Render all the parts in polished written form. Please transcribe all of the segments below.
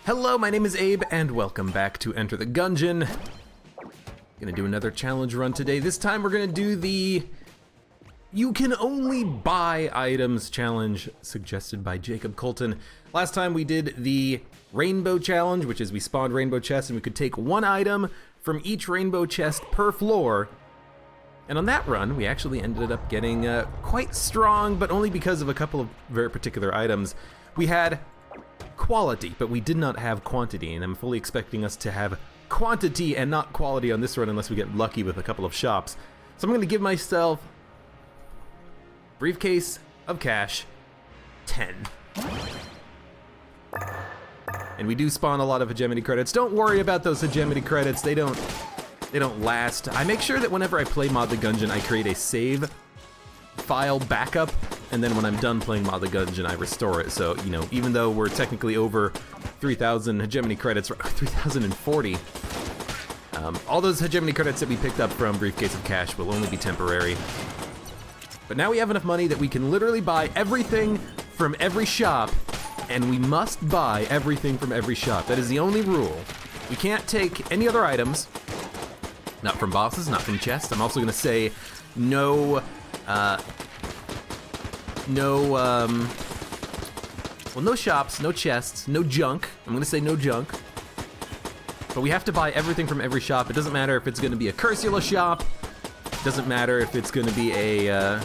Hello, my name is Abe, and welcome back to Enter the Gungeon. Gonna do another challenge run today. This time we're gonna do the You Can Only Buy Items challenge suggested by Jacob Colton. Last time we did the Rainbow Challenge, which is we spawned rainbow chests and we could take one item from each rainbow chest per floor. And on that run, we actually ended up getting quite strong, but only because of a couple of very particular items. We had quality, but we did not have quantity, and I'm fully expecting us to have quantity and not quality on this run unless we get lucky with a couple of shops. So I'm gonna give myself briefcase of cash 10. And we do spawn a lot of hegemony credits. Don't worry about those hegemony credits, they don't last. I make sure that whenever I play Mod the Gungeon, I create a save file backup, and then when I'm done playing Mod the Gungeon, I restore it. So, you know, even though we're technically over 3,000 hegemony credits, 3,040, all those hegemony credits that we picked up from Briefcase of Cash will only be temporary. But now we have enough money that we can literally buy everything from every shop, and we must buy everything from every shop. That is the only rule. We can't take any other items, not from bosses, not from chests. I'm also gonna say no shops, no chests, no junk. I'm gonna say no junk. But we have to buy everything from every shop. It doesn't matter if it's gonna be a Cursula shop. It doesn't matter if it's gonna be a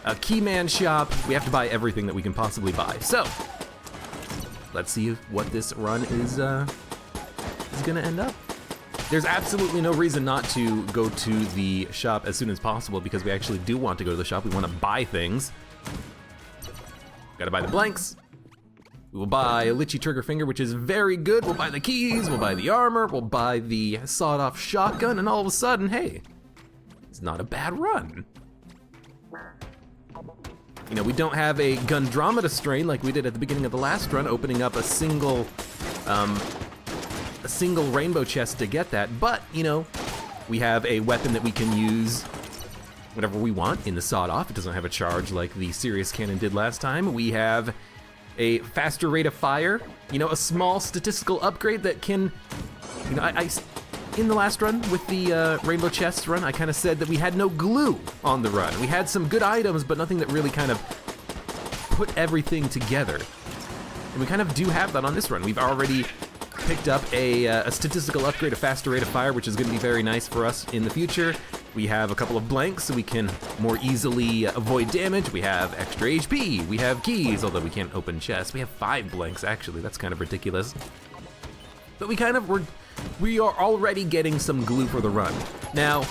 Keyman shop. We have to buy everything that we can possibly buy. So, let's see what this run is gonna end up. There's absolutely no reason not to go to the shop as soon as possible because we actually do want to go to the shop. We want to buy things. Gotta buy the blanks. We will buy a Litchi Trigger Finger, which is very good. We'll buy the keys, we'll buy the armor, we'll buy the sawed-off shotgun, and all of a sudden, hey, it's not a bad run. You know, we don't have a Gundromeda strain like we did at the beginning of the last run, opening up a single rainbow chest to get that, but, you know, we have a weapon that we can use whenever we want in the sawed-off. It doesn't have a charge like the Serious Cannon did last time. We have a faster rate of fire, you know, a small statistical upgrade that can, you know, I in the last run with the rainbow chest run, I kind of said that we had no glue on the run. We had some good items, but nothing that really kind of put everything together. And we kind of do have that on this run. We've already picked up a statistical upgrade, a faster rate of fire, which is going to be very nice for us in the future. We have a couple of blanks so we can more easily avoid damage. We have extra HP, we have keys, although we can't open chests. We have 5 blanks actually, that's kind of ridiculous. But we are already getting some glue for the run. Now,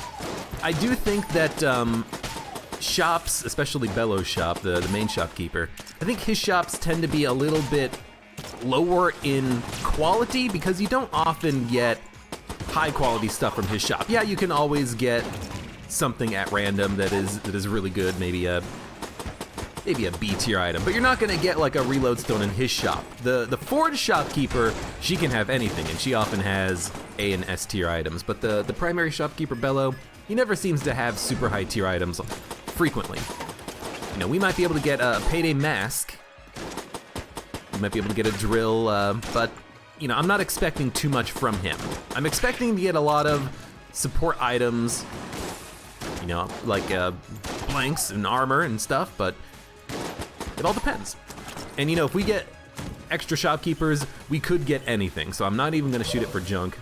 I do think that shops, especially Bellow's shop, the main shopkeeper, I think his shops tend to be a little bit lower in quality because you don't often get high quality stuff from his shop. Yeah, you can always get something at random that is really good, maybe a B tier item, but you're not gonna get like a reload stone in his shop. The Forge shopkeeper, she can have anything, and she often has A and S tier items, but the primary shopkeeper Bellow, he never seems to have super high tier items frequently. You know, we might be able to get a Payday Mask, we might be able to get a drill, but you know, I'm not expecting too much from him. I'm expecting to get a lot of support items, you know, like blanks and armor and stuff, but it all depends. And you know, if we get extra shopkeepers, we could get anything, so I'm not even gonna shoot it for junk.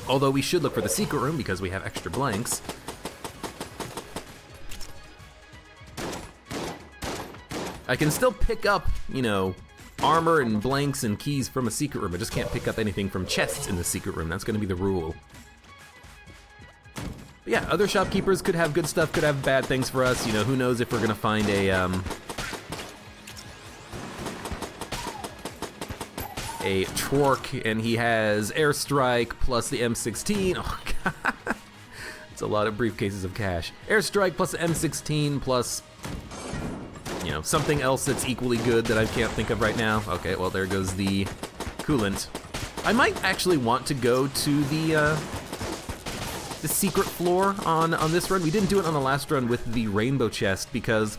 Although we should look for the secret room because we have extra blanks. I can still pick up, you know, armor and blanks and keys from a secret room. I just can't pick up anything from chests in the secret room. That's gonna be the rule. But yeah, other shopkeepers could have good stuff, could have bad things for us. You know, who knows if we're gonna find a Twerk and he has Airstrike plus the M16. Oh god, it's a lot of briefcases of cash. Airstrike plus the M16 plus, you know, something else that's equally good that I can't think of right now. Okay, well there goes the coolant. I might actually want to go to the secret floor on this run. We didn't do it on the last run with the rainbow chest because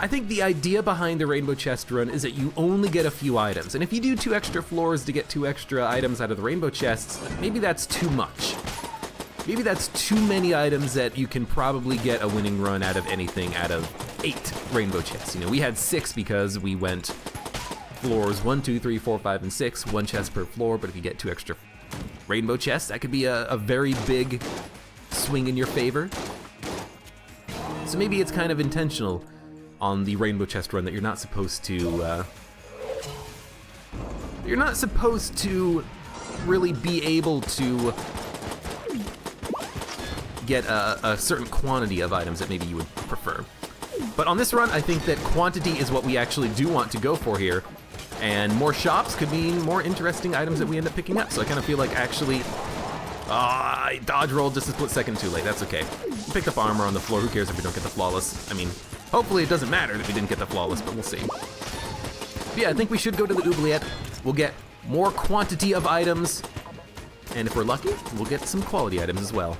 I think the idea behind the rainbow chest run is that you only get a few items, and if you do 2 extra floors to get 2 extra items out of the rainbow chests, maybe that's too much. Maybe that's too many items that you can probably get a winning run out of anything out of 8 rainbow chests. You know, we had 6 because we went floors 1, 2, 3, 4, 5, and 6, 1 chest per floor, but if you get 2 extra rainbow chests, that could be a very big swing in your favor. So maybe it's kind of intentional on the rainbow chest run that you're not supposed to really be able to get a certain quantity of items that maybe you would prefer. But on this run, I think that quantity is what we actually do want to go for here, and more shops could mean more interesting items that we end up picking up. So I kind of feel like actually, I dodge rolled just a split second too late. That's okay. Picked up armor on the floor. Who cares if we don't get the flawless? I mean, hopefully it doesn't matter that we didn't get the flawless, but we'll see. But yeah, I think we should go to the oubliette. We'll get more quantity of items, and if we're lucky, we'll get some quality items as well.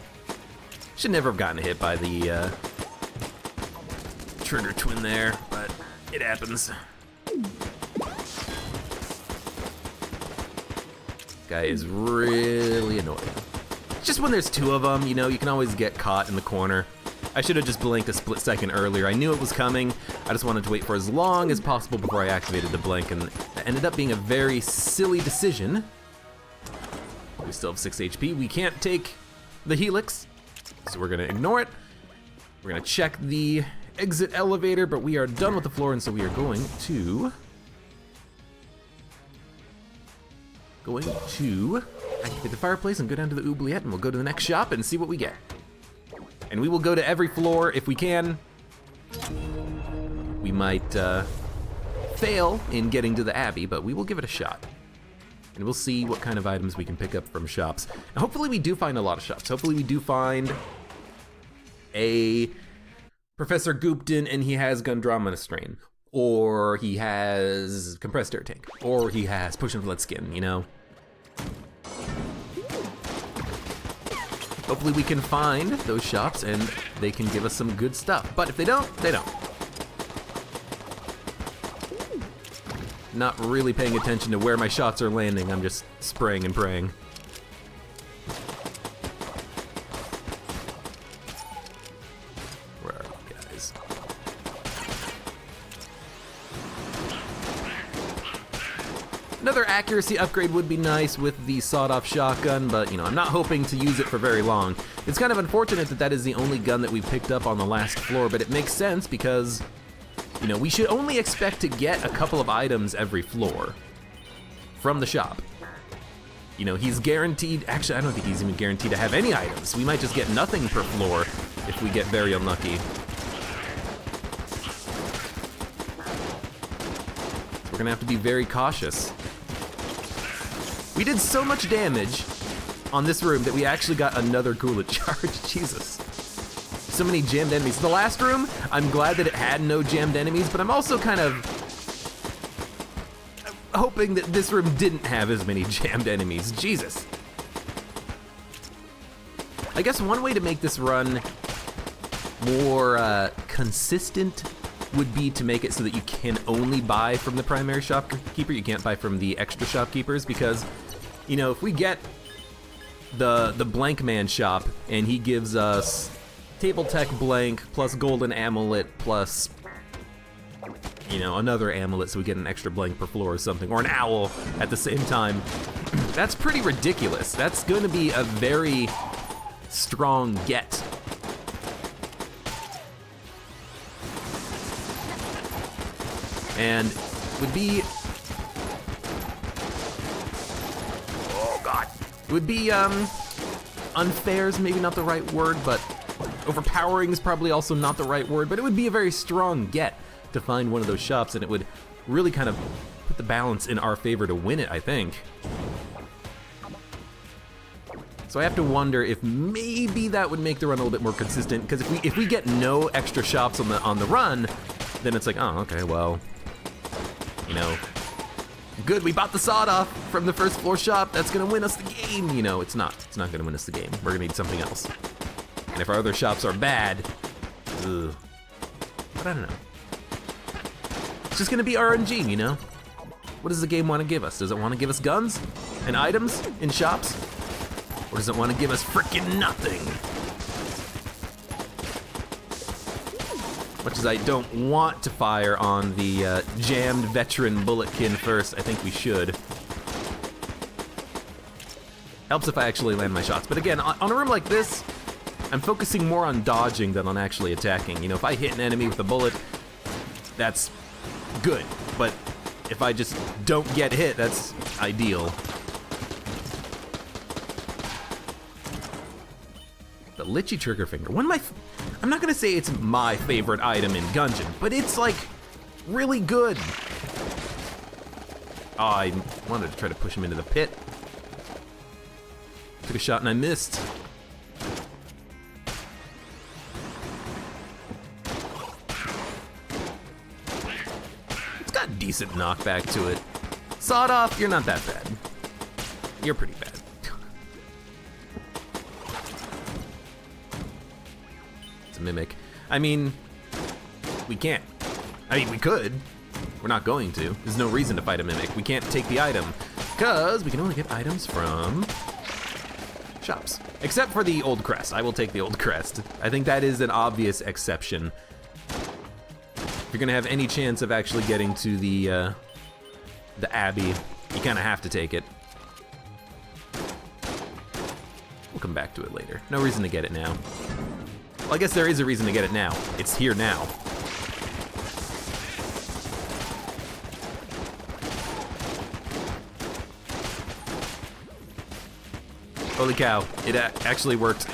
Should never have gotten hit by the trigger twin there, but it happens. Guy is really annoying. Just when there's 2 of them, you know, you can always get caught in the corner. I should have just blinked a split second earlier. I knew it was coming. I just wanted to wait for as long as possible before I activated the blink, and it ended up being a very silly decision. We still have 6 HP. We can't take the helix, so we're gonna ignore it. We're gonna check the exit elevator, but we are done with the floor, and so we are going to activate the fireplace and go down to the oubliette, and we'll go to the next shop and see what we get. And we will go to every floor if we can. We might fail in getting to the Abbey, but we will give it a shot. And we'll see what kind of items we can pick up from shops. And hopefully we do find a lot of shops. Hopefully we do find a Professor Goopton and he has Gundramina strain. Or he has compressed air tank. Or he has potion of blood skin, you know? Hopefully we can find those shops and they can give us some good stuff. But if they don't, they don't. Not really paying attention to where my shots are landing. I'm just spraying and praying. Where are you guys? Another accuracy upgrade would be nice with the sawed-off shotgun, but you know, I'm not hoping to use it for very long. It's kind of unfortunate that that is the only gun that we picked up on the last floor, but it makes sense because, you know, we should only expect to get a couple of items every floor from the shop. You know, he's guaranteed, actually I don't think he's even guaranteed to have any items. We might just get nothing per floor if we get very unlucky. We're gonna have to be very cautious. We did so much damage on this room that we actually got another goulet charge. Jesus. So many jammed enemies. The last room, I'm glad that it had no jammed enemies, but I'm also kind of hoping that this room didn't have as many jammed enemies. Jesus. I guess one way to make this run more consistent would be to make it so that you can only buy from the primary shopkeeper. You can't buy from the extra shopkeepers because, you know, if we get the blank man shop and he gives us table tech blank plus golden amulet plus, you know, another amulet so we get an extra blank per floor or something, or an owl at the same time, that's pretty ridiculous. That's going to be a very strong get. And would be, oh god, it would be unfair is maybe not the right word, but overpowering is probably also not the right word, but it would be a very strong get to find one of those shops, and it would really kind of put the balance in our favor to win it, I think. So I have to wonder if maybe that would make the run a little bit more consistent, because if we get no extra shops on the run, then it's like, oh, okay, well, you know, good, we bought the sawed-off from the first floor shop, that's gonna win us the game. You know, it's not gonna win us the game. We're gonna need something else. And if our other shops are bad, ugh. But I don't know. It's just gonna be RNG, you know? What does the game want to give us? Does it want to give us guns and items in shops? Or does it want to give us frickin' nothing? Much as I don't want to fire on the jammed veteran bulletkin first, I think we should. Helps if I actually land my shots. But again, on a room like this, I'm focusing more on dodging than on actually attacking. You know, if I hit an enemy with a bullet, that's good. But if I just don't get hit, that's ideal. The Litchi Trigger Finger. I'm not gonna say it's my favorite item in Gungeon, but it's like really good. Oh, I wanted to try to push him into the pit. Took a shot and I missed. It's got decent knockback to it. Sawed off, you're not that bad. You're pretty bad. It's a mimic. I mean, we can't. I mean, we could. We're not going to. There's no reason to fight a mimic. We can't take the item, because we can only get items from shops. Except for the old crest. I will take the old crest. I think that is an obvious exception. If you're gonna have any chance of actually getting to the Abbey, you kinda have to take it. We'll come back to it later. No reason to get it now. Well, I guess there is a reason to get it now. It's here now. Holy cow, it actually worked.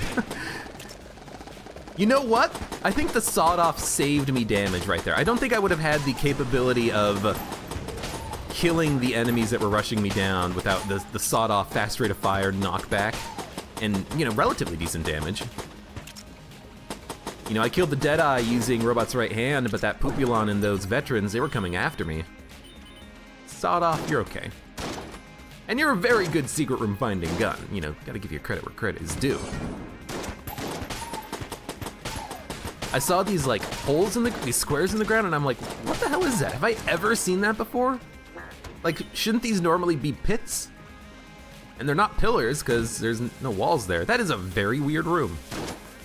You know what? I think the sawed-off saved me damage right there. I don't think I would have had the capability of killing the enemies that were rushing me down without the sawed-off fast rate of fire knockback and, you know, relatively decent damage. You know, I killed the Deadeye using Robot's right hand, but that Pupulon and those veterans, they were coming after me. Sawed-off, you're okay. And you're a very good secret room finding gun. You know, gotta give you credit where credit is due. I saw these like holes in these squares in the ground and I'm like, what the hell is that? Have I ever seen that before? Like, shouldn't these normally be pits? And they're not pillars because there's no walls there. That is a very weird room.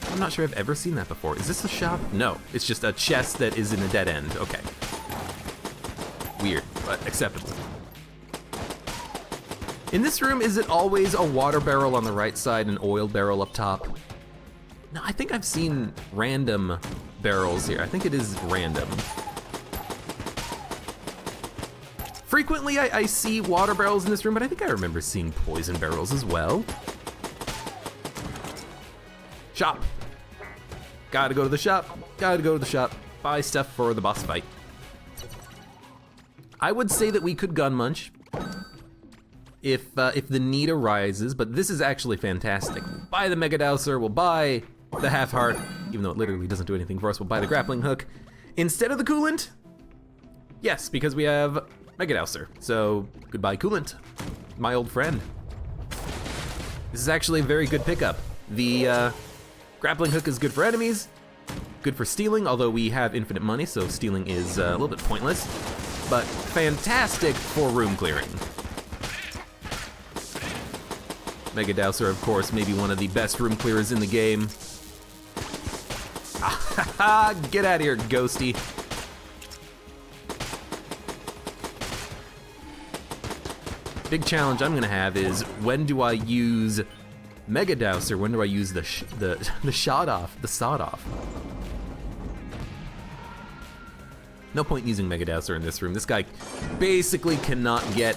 I'm not sure I've ever seen that before. Is this a shop? No, it's just a chest that is in a dead end. Okay. Weird, but acceptable. In this room, is it always a water barrel on the right side and an oil barrel up top? No, I think I've seen random barrels here. I think it is random. Frequently, I see water barrels in this room, but I think I remember seeing poison barrels as well. Shop. Gotta go to the shop. Gotta go to the shop. Buy stuff for the boss fight. I would say that we could gun munch if the need arises, but this is actually fantastic. We'll buy the Mega Dowser, we'll buy the half heart, even though it literally doesn't do anything for us. We'll buy the grappling hook instead of the coolant. Yes, because we have Mega Dowser. So goodbye coolant, my old friend. This is actually a very good pickup. The grappling hook is good for enemies, good for stealing, although we have infinite money, so stealing is a little bit pointless, but fantastic for room clearing. Mega Dowser, of course, maybe one of the best room clearers in the game. Get out of here, ghosty. Big challenge I'm gonna have is, when do I use Mega Dowser? When do I use the sawed off? No point in using Mega Dowser in this room. This guy basically cannot get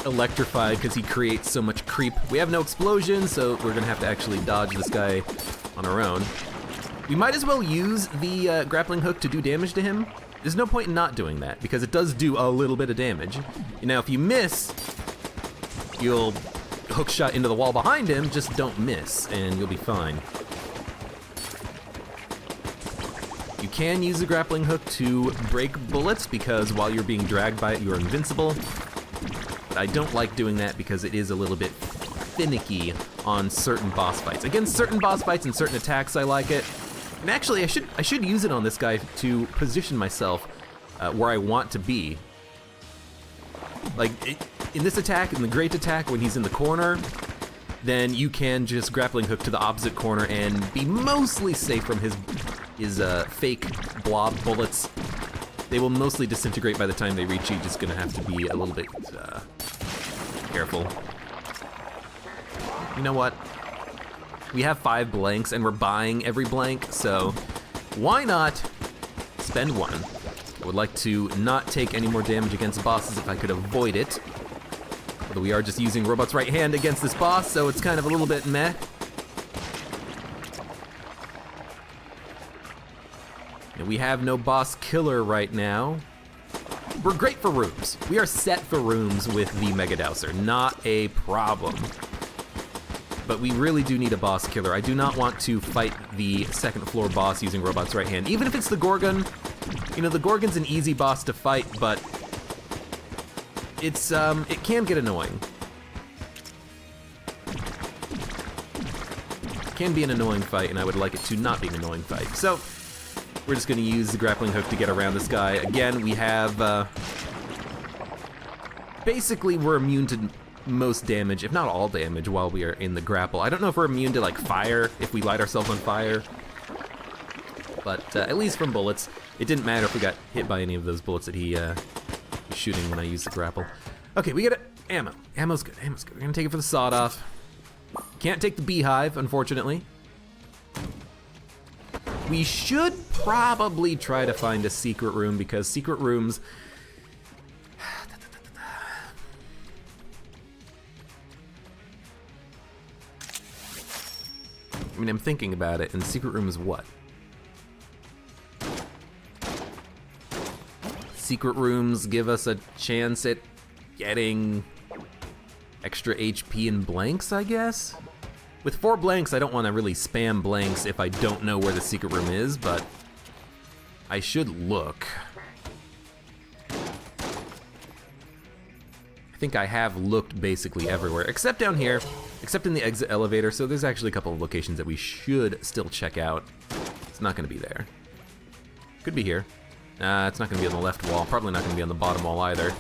electrified because he creates so much creep. We have no explosion, so we're gonna have to actually dodge this guy on our own. We might as well use the grappling hook to do damage to him. There's no point in not doing that because it does do a little bit of damage. Now, if you miss, you'll hook shot into the wall behind him, just don't miss and you'll be fine. You can use the grappling hook to break bullets because while you're being dragged by it, you're invincible. But I don't like doing that because it is a little bit finicky on certain boss fights. Against certain boss fights and certain attacks, I like it. And actually, I should use it on this guy to position myself where I want to be. Like, in this attack, in the great attack, when he's in the corner, then you can just grappling hook to the opposite corner and be mostly safe from his fake blob bullets. They will mostly disintegrate by the time they reach you, just gonna have to be a little bit careful. You know what? We have 5 blanks and we're buying every blank, so why not spend one? I would like to not take any more damage against bosses if I could avoid it. Although we are just using Robot's right hand against this boss, so it's kind of a little bit meh. And we have no boss killer right now. We're great for rooms. We are set for rooms with the Mega Dowser, not a problem. But we really do need a boss killer. I do not want to fight the second floor boss using Robot's right hand. Even if it's the Gorgon, you know, the Gorgon's an easy boss to fight, but it's it can get annoying. It can be an annoying fight, and I would like it to not be an annoying fight. So we're just gonna use the grappling hook to get around this guy. Again, we have, basically we're immune to most damage, if not all damage, while we are in the grapple. I don't know if we're immune to like fire, if we light ourselves on fire, but at least from bullets. It didn't matter if we got hit by any of those bullets that he was shooting when I used the grapple. Okay, we got ammo. Ammo's good, ammo's good. We're gonna take it for the sawed off. Can't take the beehive, unfortunately. We should probably try to find a secret room, because secret rooms... I mean, I'm thinking about it, and secret room is what? Secret rooms give us a chance at getting extra HP and blanks, I guess? With 4 blanks, I don't want to really spam blanks if I don't know where the secret room is, but I should look. I think I have looked basically everywhere, except down here, except in the exit elevator, so there's actually a couple of locations that we should still check out. It's not gonna be there. Could be here. It's not gonna be on the left wall, probably not gonna be on the bottom wall either.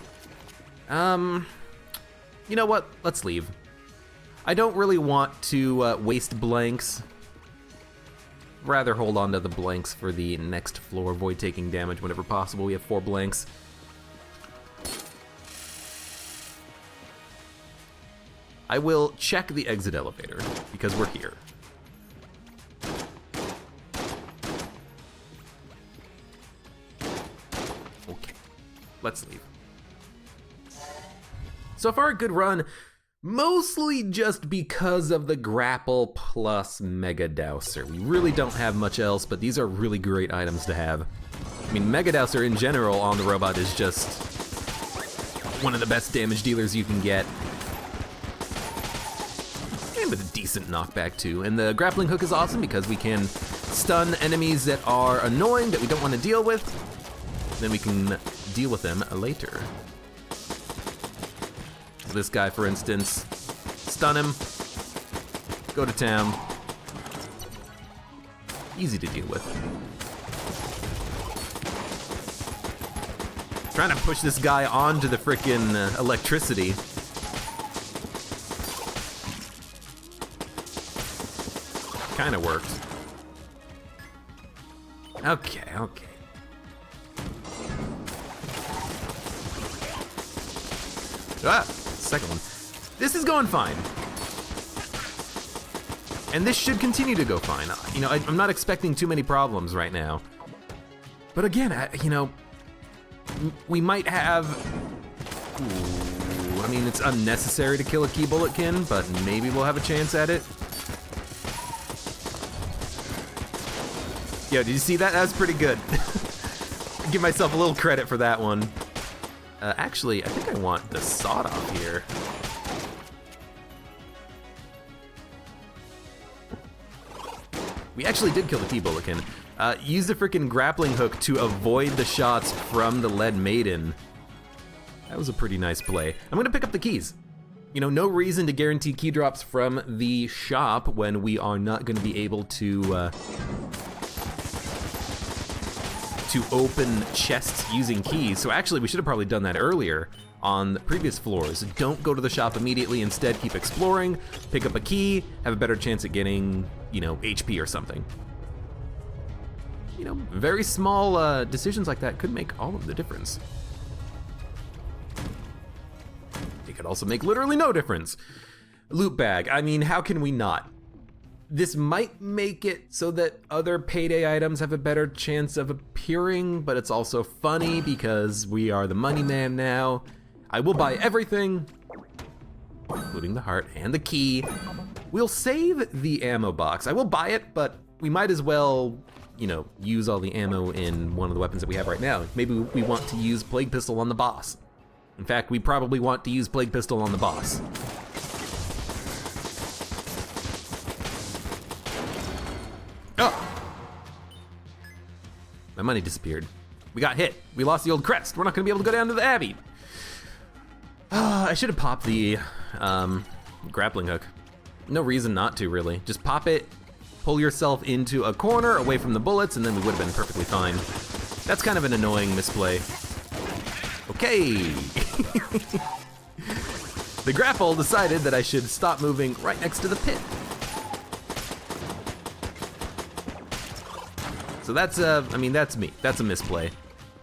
You know what? Let's leave. I don't really want to waste blanks. Rather hold on to the blanks for the next floor, avoid taking damage whenever possible. We have 4 blanks. I will check the exit elevator, because we're here. Okay, let's leave. So far, a good run. Mostly just because of the grapple plus Mega Dowser. We really don't have much else, but these are really great items to have. I mean, Mega Dowser in general on the robot is just one of the best damage dealers you can get. And with a decent knockback too. And the grappling hook is awesome because we can stun enemies that are annoying, that we don't want to deal with. Then we can deal with them later. This guy, for instance, stun him, go to town. Easy to deal with. Trying to push this guy onto the frickin' electricity. Kinda worked. Okay, okay. Ah! Second one. This is going fine. And this should continue to go fine. You know, I'm not expecting too many problems right now. But again, you know, we might have... Ooh, I mean, it's unnecessary to kill a key bulletkin, but maybe we'll have a chance at it. Yo, did you see that? That was pretty good. Give myself a little credit for that one. Actually, I think I want the sawed off here. We actually did kill the T-Bulletin. Use the frickin' grappling hook to avoid the shots from the Lead Maiden. That was a pretty nice play. I'm gonna pick up the keys. You know, no reason to guarantee key drops from the shop when we are not gonna be able to to open chests using keys. So actually, we should have probably done that earlier on the previous floors. Don't go to the shop immediately. Instead, keep exploring, pick up a key, have a better chance at getting, you know, HP or something. You know, very small decisions like that could make all of the difference. It could also make literally no difference. Loot bag, I mean, how can we not? This might make it so that other payday items have a better chance of appearing, but it's also funny because we are the money man now. I will buy everything, including the heart and the key. We'll save the ammo box. I will buy it, but we might as well, you know, use all the ammo in one of the weapons that we have right now. Maybe we want to use Plague Pistol on the boss. In fact, we probably want to use Plague Pistol on the boss. Oh! My money disappeared. We got hit. We lost the old crest. We're not gonna be able to go down to the Abbey. I should have popped the grappling hook. No reason not to, really. Just pop it, pull yourself into a corner away from the bullets, and then we would have been perfectly fine. That's kind of an annoying misplay. Okay. The grapple decided that I should stop moving right next to the pit. So that's, I mean, that's me. That's a misplay.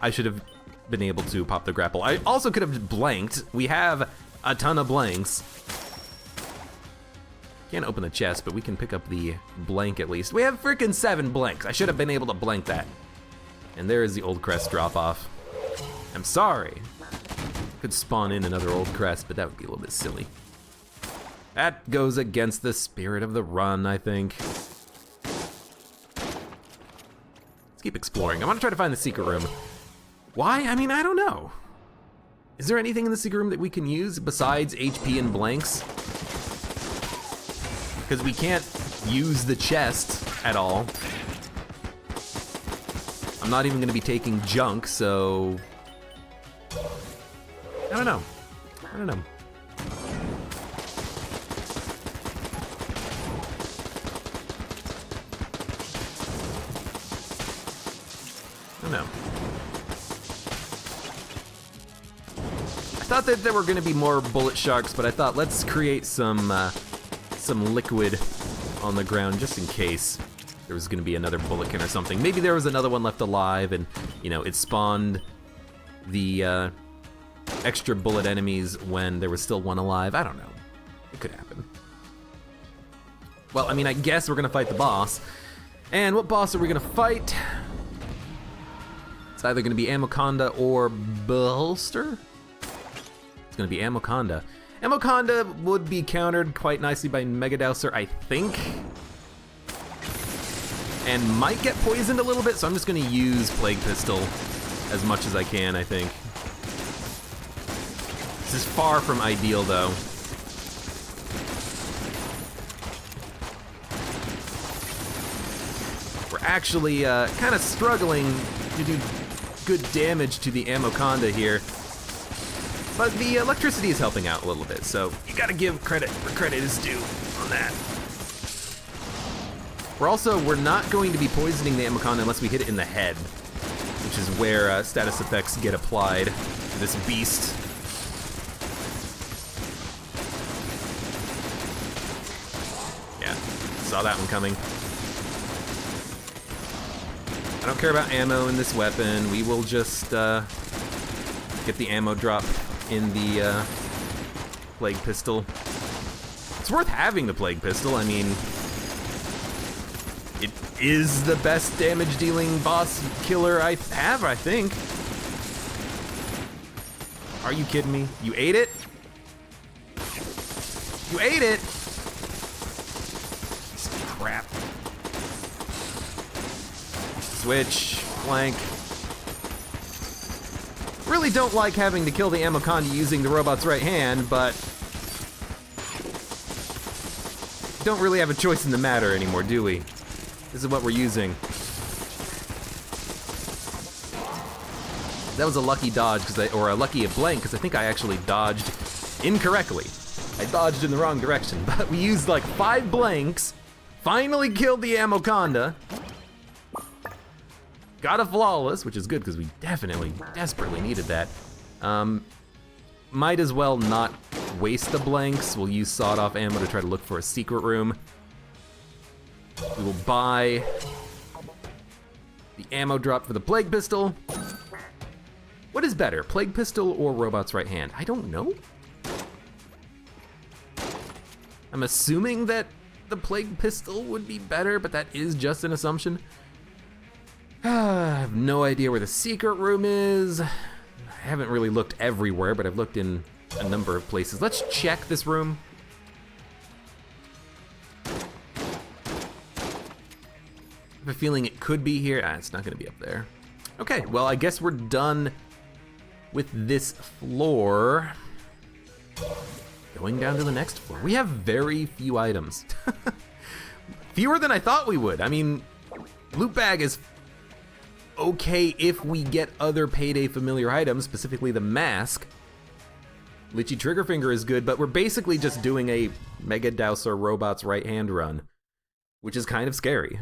I should have been able to pop the grapple. I also could have blanked. We have a ton of blanks. Can't open the chest, but we can pick up the blank at least. We have freaking 7 blanks. I should have been able to blank that. And there is the old crest drop off. I'm sorry. Could spawn in another old crest, but that would be a little bit silly. That goes against the spirit of the run, I think. Let's keep exploring. I want to try to find the secret room. Why? I mean, I don't know. Is there anything in the secret room that we can use besides HP and blanks? Because we can't use the chest at all. I'm not even going to be taking junk, so... I don't know. I don't know. I don't know. I thought that there were going to be more bullet sharks, but I thought let's create some liquid on the ground just in case there was going to be another bulletkin or something. Maybe there was another one left alive, and you know it spawned the extra bullet enemies when there was still one alive. I don't know. It could happen. Well, I mean, I guess we're gonna fight the boss. And what boss are we gonna fight? It's either gonna be Amoconda or Bolster. It's gonna be Amoconda. Amoconda would be countered quite nicely by Megadouser, I think. And might get poisoned a little bit, so I'm just gonna use Plague Pistol as much as I can, I think. This is far from ideal, though. We're actually kind of struggling to do good damage to the Amoconda here. But the electricity is helping out a little bit, so you gotta give credit where credit is due on that. We're not going to be poisoning the Amoconda unless we hit it in the head, which is where status effects get applied to this beast. Saw that one coming. I don't care about ammo in this weapon. We will just get the ammo drop in the Plague Pistol. It's worth having the Plague Pistol. I mean, it is the best damage dealing boss killer I have, I think. Are you kidding me? You ate it? You ate it! Crap. Switch, flank. Really don't like having to kill the Amoconda using the robot's right hand, but don't really have a choice in the matter anymore, do we? This is what we're using. That was a lucky dodge, or a lucky blank, because I think I actually dodged incorrectly. I dodged in the wrong direction, but we used like 5 blanks. Finally killed the Amoconda. Got a flawless, which is good because we definitely, desperately needed that. Might as well not waste the blanks. We'll use sawed-off ammo to try to look for a secret room. We will buy the ammo drop for the plague pistol. What is better, plague pistol or robot's right hand? I don't know. I'm assuming that the plague pistol would be better, but that is just an assumption. I have no idea where the secret room is. I haven't really looked everywhere, but I've looked in a number of places. Let's check this room. I have a feeling it could be here. It's not gonna be up there. Okay, well, I guess we're done with this floor. Going down to the next floor. We have very few items. Fewer than I thought we would. I mean, loot bag is okay if we get other Payday familiar items, specifically the mask. Litchi Triggerfinger is good, but we're basically just doing a Mega Dowser Robot's right hand run, which is kind of scary.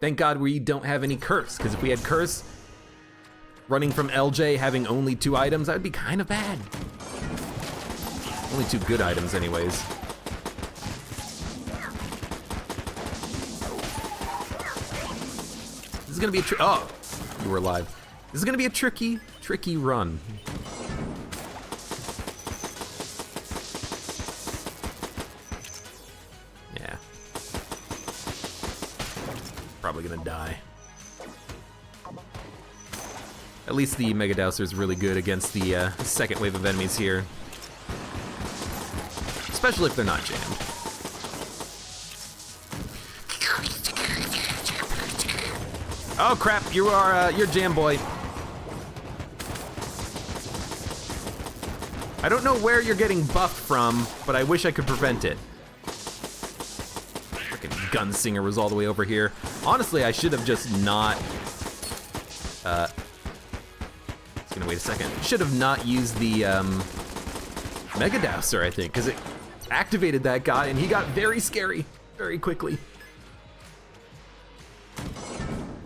Thank God we don't have any curse, because if we had curse, running from LJ having only 2 items, that would be kind of bad. Only 2 good items anyways. This is gonna be a oh, you were alive. This is gonna be a tricky run. Yeah. Probably gonna die. At least the Mega Dowser is really good against the second wave of enemies here. Especially if they're not jammed. Oh crap, you're jam boy. I don't know where you're getting buffed from, but I wish I could prevent it. Frickin' Gunsinger was all the way over here. Honestly, I should have just not, just gonna wait a second. Should have not used the, Mega Dowser, I think, because it activated that guy and he got very scary very quickly.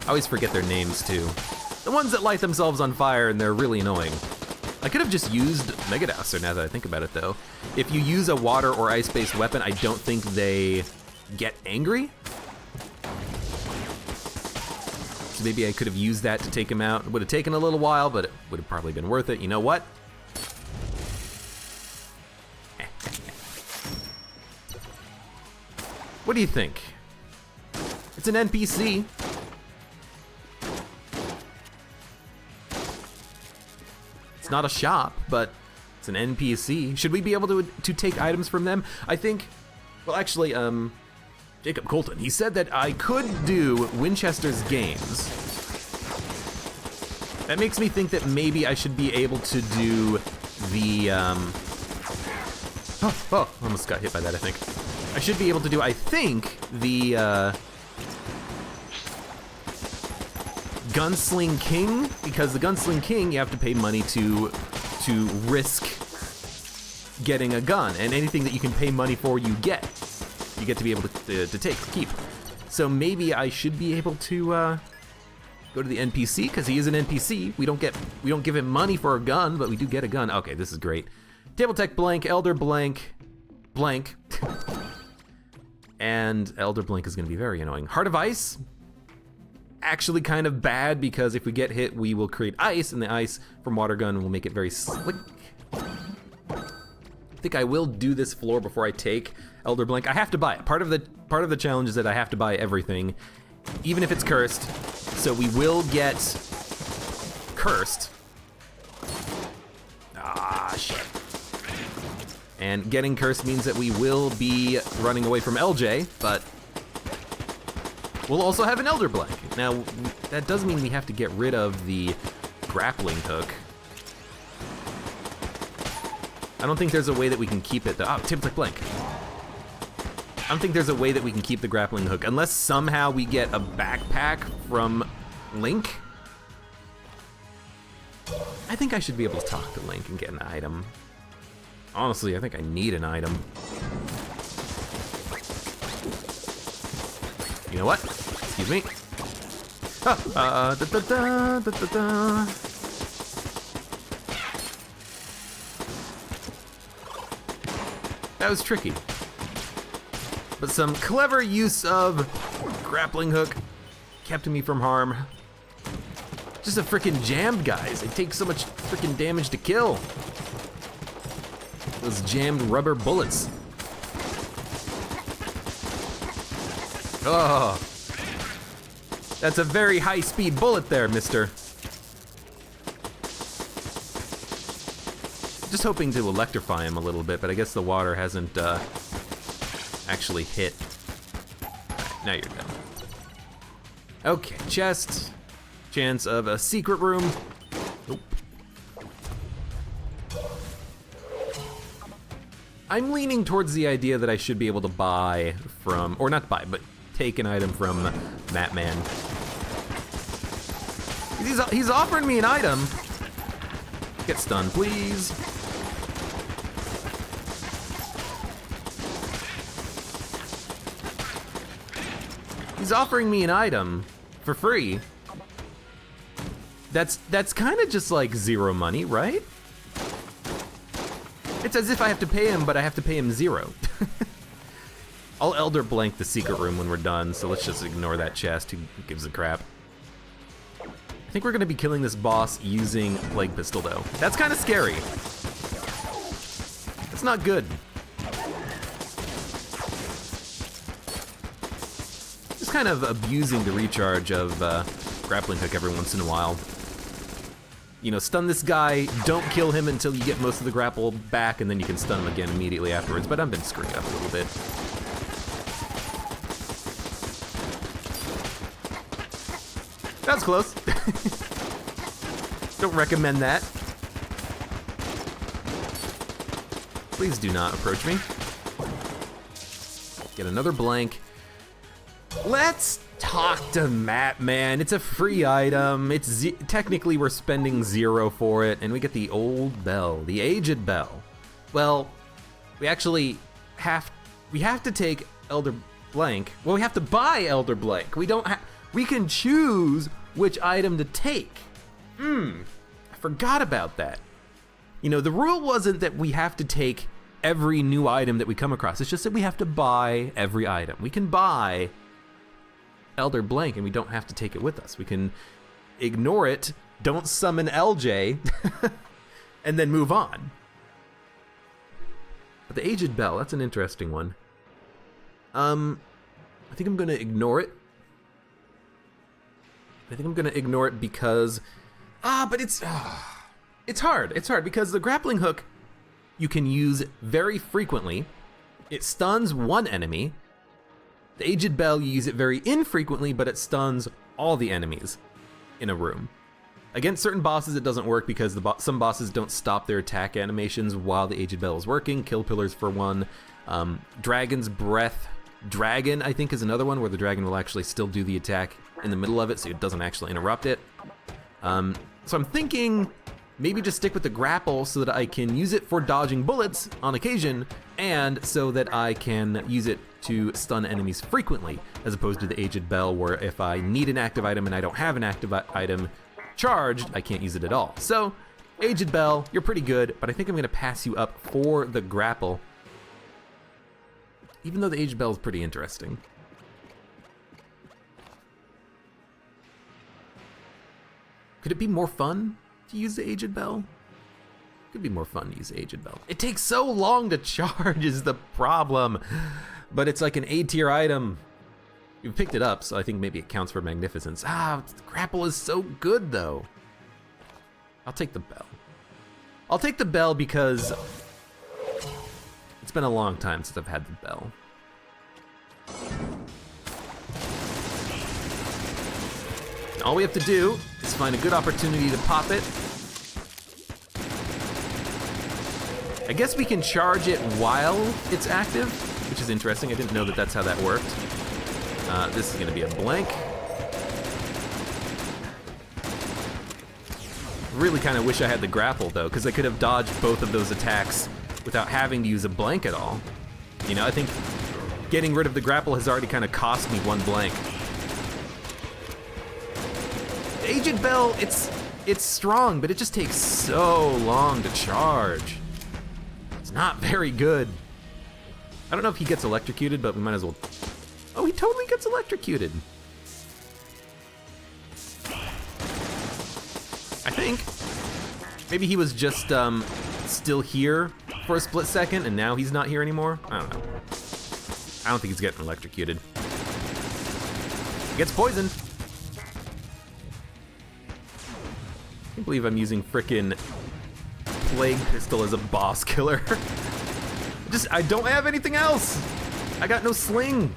I always forget their names too. The ones that light themselves on fire and they're really annoying. I could have just used Mega Dowser now that I think about it though. If you use a water or ice-based weapon, I don't think they get angry. So maybe I could have used that to take him out. It would have taken a little while, but it would have probably been worth it. You know what? What do you think? It's an NPC. It's not a shop, but it's an NPC. Should we be able to take items from them? I think, well actually, Jacob Colton, he said that I could do Winchester's games. That makes me think that maybe I should be able to do the, oh, almost got hit by that, I think. I should be able to do, I think, the Gunsling King, because the Gunsling King, you have to pay money to risk getting a gun, and anything that you can pay money for, you get to be able to keep. So maybe I should be able to go to the NPC, because he is an NPC. We don't give him money for a gun, but we do get a gun. Okay, this is great. Table Tech blank, Elder blank, blank. And Elder Blink is gonna be very annoying. Heart of Ice, actually kind of bad because if we get hit, we will create ice, and the ice from Water Gun will make it very slick. I think I will do this floor before I take Elder Blink. I have to buy it. Part of the challenge is that I have to buy everything, even if it's cursed. So we will get cursed. Ah, shit. And getting cursed means that we will be running away from LJ, but we'll also have an Elder Blank. Now, that does mean we have to get rid of the grappling hook. I don't think there's a way that we can keep it though. Oh, Table Tech Blank. I don't think there's a way that we can keep the grappling hook, unless somehow we get a backpack from Link. I think I should be able to talk to Link and get an item. Honestly, I think I need an item. You know what? Excuse me. Da, da, da, da, da, da. That was tricky. But some clever use of grappling hook kept me from harm. Just a frickin' jammed guys. It takes so much frickin' damage to kill. Those jammed rubber bullets. Oh. That's a very high-speed bullet there, mister. Just hoping to electrify him a little bit, but I guess the water hasn't actually hit. Now you're done. Okay, chest. Chance of a secret room. Nope. I'm leaning towards the idea that I should be able to buy from, or not buy, but take an item from Matman. He's offering me an item. Get stunned, please. He's offering me an item for free. That's kind of just like zero money, right? It's as if I have to pay him, but I have to pay him zero. I'll Elder Blank the secret room when we're done, so let's just ignore that chest. Who gives a crap? I think we're gonna be killing this boss using Plague Pistol though. That's kind of scary. That's not good. Just kind of abusing the recharge of grappling hook every once in a while. You know, stun this guy, don't kill him until you get most of the grapple back, and then you can stun him again immediately afterwards, but I've been screwing up a little bit. That was close. Don't recommend that. Please do not approach me. Get another blank. Let's talk to Matman. It's a free item. It's technically we're spending zero for it, and we get the old bell, the aged bell. Well, we actually have to take Elder Blank. Well, we have to buy Elder Blank. We can choose which item to take. I forgot about that. You know, the rule wasn't that we have to take every new item that we come across. It's just that we have to buy every item. We can buy Elder Blank and we don't have to take it with us. We can ignore it, don't summon LJ, and then move on. But the Aged Bell, that's an interesting one. I think I'm gonna ignore it. I think I'm gonna ignore it because, but it's hard. It's hard because the grappling hook you can use very frequently. It stuns one enemy. The Aged Bell, you use it very infrequently, but it stuns all the enemies in a room. Against certain bosses, it doesn't work because some bosses don't stop their attack animations while the Aged Bell is working. Kill Pillars for one. Dragon's Breath Dragon, I think, is another one where the dragon will actually still do the attack in the middle of it, so it doesn't actually interrupt it. So I'm thinking maybe just stick with the grapple so that I can use it for dodging bullets on occasion, and so that I can use it to stun enemies frequently, as opposed to the Aged Bell, where if I need an active item and I don't have an active item charged, I can't use it at all. So, Aged Bell, you're pretty good, but I think I'm gonna pass you up for the grapple, even though the Aged Bell is pretty interesting. Could it be more fun to use the Aged Bell? Could be more fun to use the Aged Bell. It takes so long to charge is the problem, but it's like an A tier item. You picked it up, so I think maybe it counts for magnificence. The grapple is so good though. I'll take the bell. I'll take the bell because it's been a long time since I've had the bell. And all we have to do is find a good opportunity to pop it. I guess we can charge it while it's active, which is interesting. I didn't know that that's how that worked. This is gonna be a blank. Really kind of wish I had the grapple though, because I could have dodged both of those attacks without having to use a blank at all. You know, I think getting rid of the grapple has already kind of cost me one blank. Agent Bell, it's strong, but it just takes so long to charge. It's not very good. I don't know if he gets electrocuted, but we might as well. Oh, he totally gets electrocuted. I think. Maybe he was just still here for a split second and now he's not here anymore. I don't know. I don't think he's getting electrocuted. He gets poisoned. I can't believe I'm using frickin' Plague Pistol as a boss killer. I don't have anything else. I got no sling.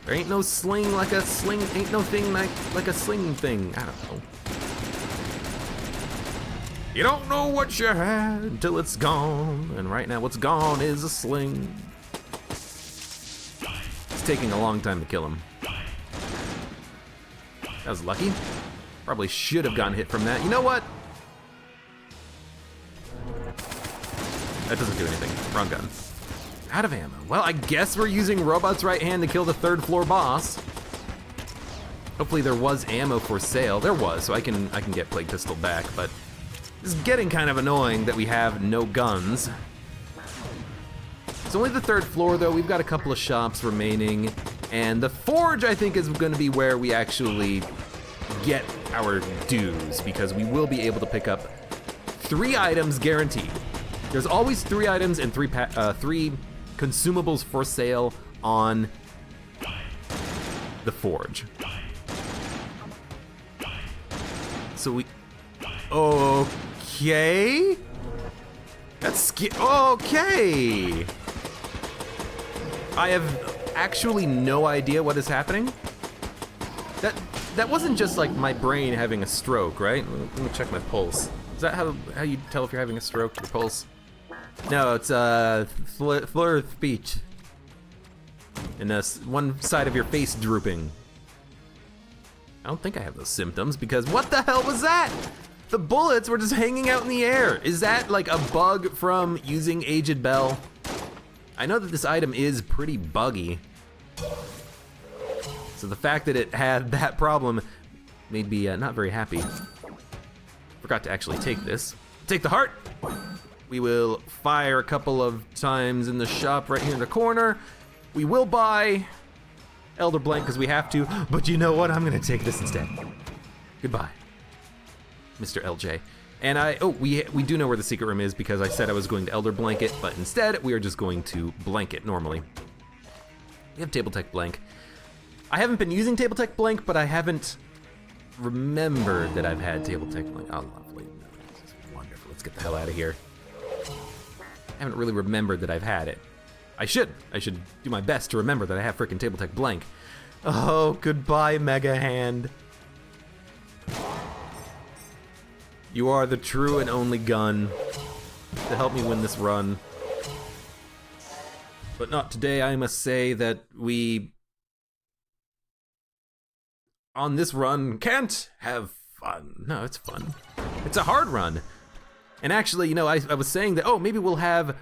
There ain't no sling like a sling, ain't no thing like a sling thing. I don't know. You don't know what you had until it's gone, and right now what's gone is a sling. It's taking a long time to kill him. That was lucky. Probably should have gotten hit from that. You know what? That doesn't do anything. Wrong gun. Out of ammo. Well, I guess we're using Robot's right hand to kill the 3rd floor boss. Hopefully there was ammo for sale. There was, so I can get Plague Pistol back, but it's getting kind of annoying that we have no guns. It's only the 3rd floor though. We've got a couple of shops remaining, and the forge I think is gonna be where we actually get our dues, because we will be able to pick up 3 items guaranteed. There's always 3 items and 3 consumables for sale on the forge. So we, okay. That's okay. I have actually no idea what is happening. That wasn't just like my brain having a stroke, right? Let me check my pulse. Is that how you tell if you're having a stroke, your pulse? No, it's slur of speech. And one side of your face drooping. I don't think I have those symptoms, because what the hell was that? The bullets were just hanging out in the air. Is that like a bug from using Aged Bell? I know that this item is pretty buggy. So the fact that it had that problem made me not very happy. Forgot to actually take this. Take the heart. We will fire a couple of times in the shop right here in the corner. We will buy Elder Blank because we have to, but you know what? I'm gonna take this instead. Goodbye, Mr. LJ. And we do know where the secret room is because I said I was going to Elder Blank it, but instead we are just going to blank it normally. We have Table Tech Blank. I haven't been using Table Tech Blank, but I haven't remembered that I've had Table Tech Blank. Oh, lovely. This is wonderful. Let's get the hell out of here. I haven't really remembered that I've had it. I should do my best to remember that I have frickin' Table Tech Blank. Oh, goodbye, Mega Hand. You are the true and only gun to help me win this run. But not today. I must say that we, on this run, can't have fun. No, it's fun. It's a hard run. And actually, you know, I was saying that, oh, maybe we'll have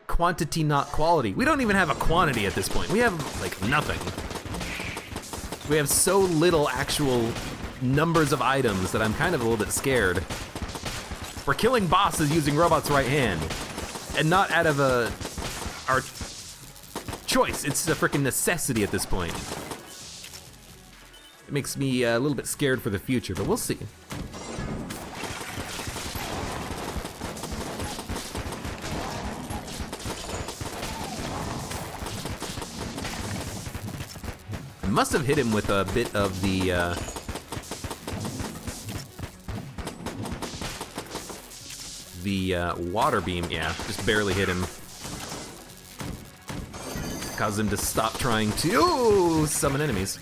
quantity, not quality. We don't even have a quantity at this point. We have, like, nothing. We have so little actual numbers of items that I'm kind of a little bit scared. We're killing bosses using Robot's right hand. And not out of our choice. It's a freaking necessity at this point. It makes me a little bit scared for the future, but we'll see. I must have hit him with a bit of the water beam. Yeah, just barely hit him. Caused him to stop trying to summon enemies.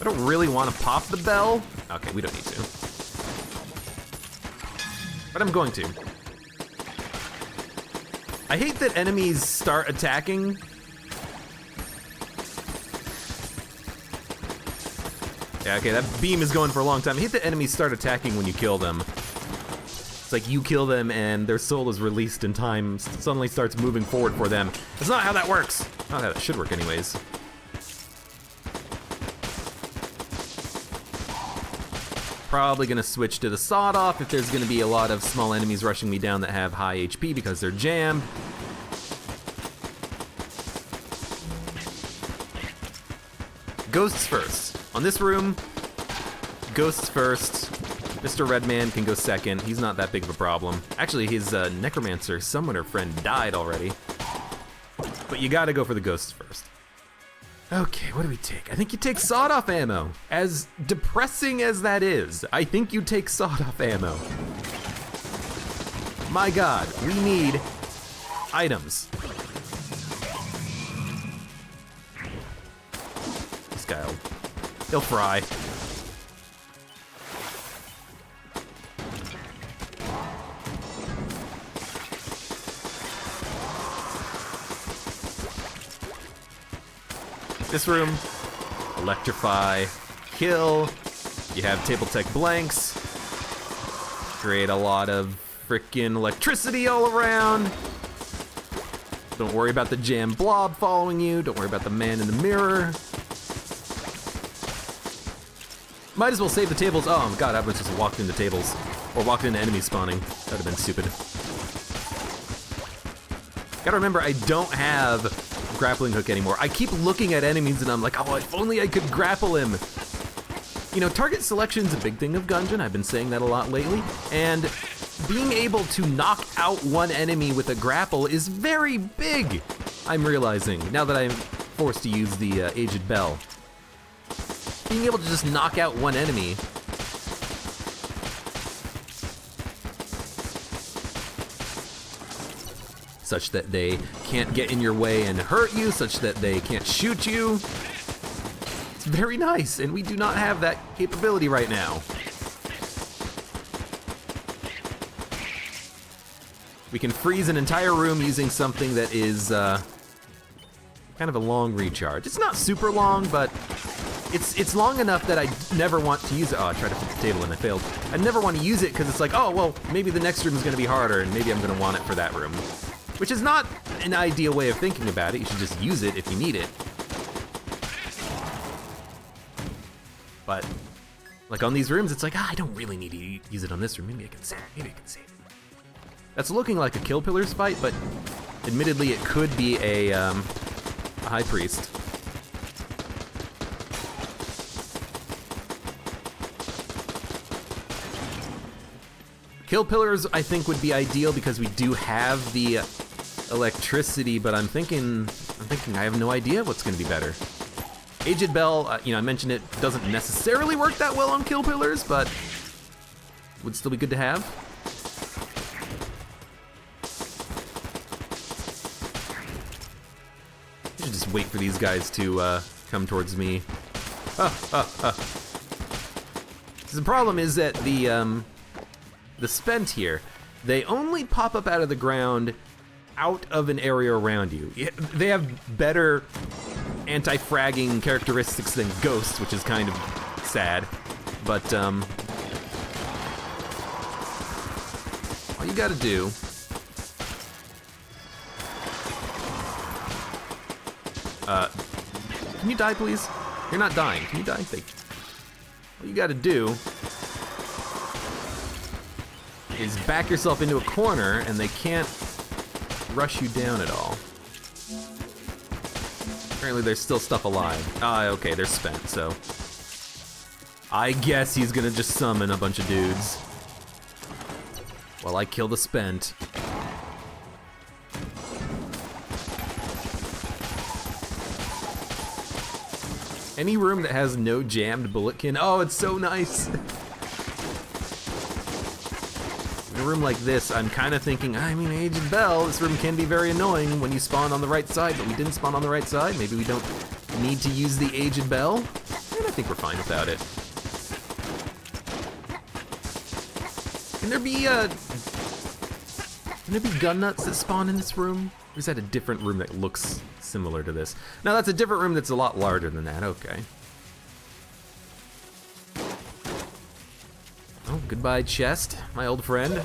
I don't really want to pop the bell. Okay, we don't need to. But I'm going to. I hate that enemies start attacking. Yeah, okay, that beam is going for a long time. I hate that enemies start attacking when you kill them. It's like you kill them and their soul is released and time suddenly starts moving forward for them. That's not how that works. Oh, that should work anyways. Probably gonna switch to the sawed-off if there's gonna be a lot of small enemies rushing me down that have high HP because they're jammed. Ghosts first. On this room, ghosts first. Mr. Redman can go second. He's not that big of a problem. Actually, his necromancer summoner friend died already. But you gotta go for the ghosts first. Okay, what do we take? I think you take sawed-off ammo. As depressing as that is, I think you take sawed-off ammo. My God, we need items. This guy, he'll fry. This room, electrify, kill. You have table tech blanks. Create a lot of frickin' electricity all around. Don't worry about the jam blob following you. Don't worry about the man in the mirror. Might as well save the tables. Oh God, I would just walked into tables or walked into enemy spawning. That would have been stupid. Gotta remember, I don't have grappling hook anymore. I keep looking at enemies and I'm like, oh, if only I could grapple him. You know, target selection's a big thing of Gungeon. I've been saying that a lot lately. And being able to knock out one enemy with a grapple is very big, I'm realizing, now that I'm forced to use the Aged Bell. Being able to just knock out one enemy such that they can't get in your way and hurt you, such that they can't shoot you. It's very nice, and we do not have that capability right now. We can freeze an entire room using something that is kind of a long recharge. It's not super long, but it's long enough that I never want to use it. Oh, I tried to put the table and I failed. I never want to use it because it's like, oh, well, maybe the next room is gonna be harder and maybe I'm gonna want it for that room. Which is not an ideal way of thinking about it. You should just use it if you need it. But, like on these rooms, it's like, I don't really need to use it on this room. Maybe I can save. Maybe I can save. That's looking like a Kill Pillars fight, but admittedly it could be a High Priest. Kill Pillars, I think, would be ideal because we do have the electricity, but I'm thinking I have no idea what's gonna be better. Aged Bell, you know, I mentioned it doesn't necessarily work that well on Kill Pillars, but would still be good to have. I should just wait for these guys to come towards me. The problem is that the spent here, they only pop up out of the ground out of an area around you. They have better anti-fragging characteristics than ghosts, which is kind of sad. But all you gotta do can you die, please? You're not dying. Can you die? Thank you. All you gotta do is back yourself into a corner and they can't rush you down at all. Apparently there's still stuff alive. Ah, okay, they're spent, so I guess he's gonna just summon a bunch of dudes while I kill the spent. Any room that has no jammed bulletkin, oh, it's so nice. In a room like this, I'm kind of thinking, I mean, Aged Bell, this room can be very annoying when you spawn on the right side, but we didn't spawn on the right side. Maybe we don't need to use the Aged Bell, and I think we're fine without it. Can there be gun nuts that spawn in this room? Or is that a different room that looks similar to this? No, that's a different room that's a lot larger than that, okay. Oh, goodbye chest, my old friend.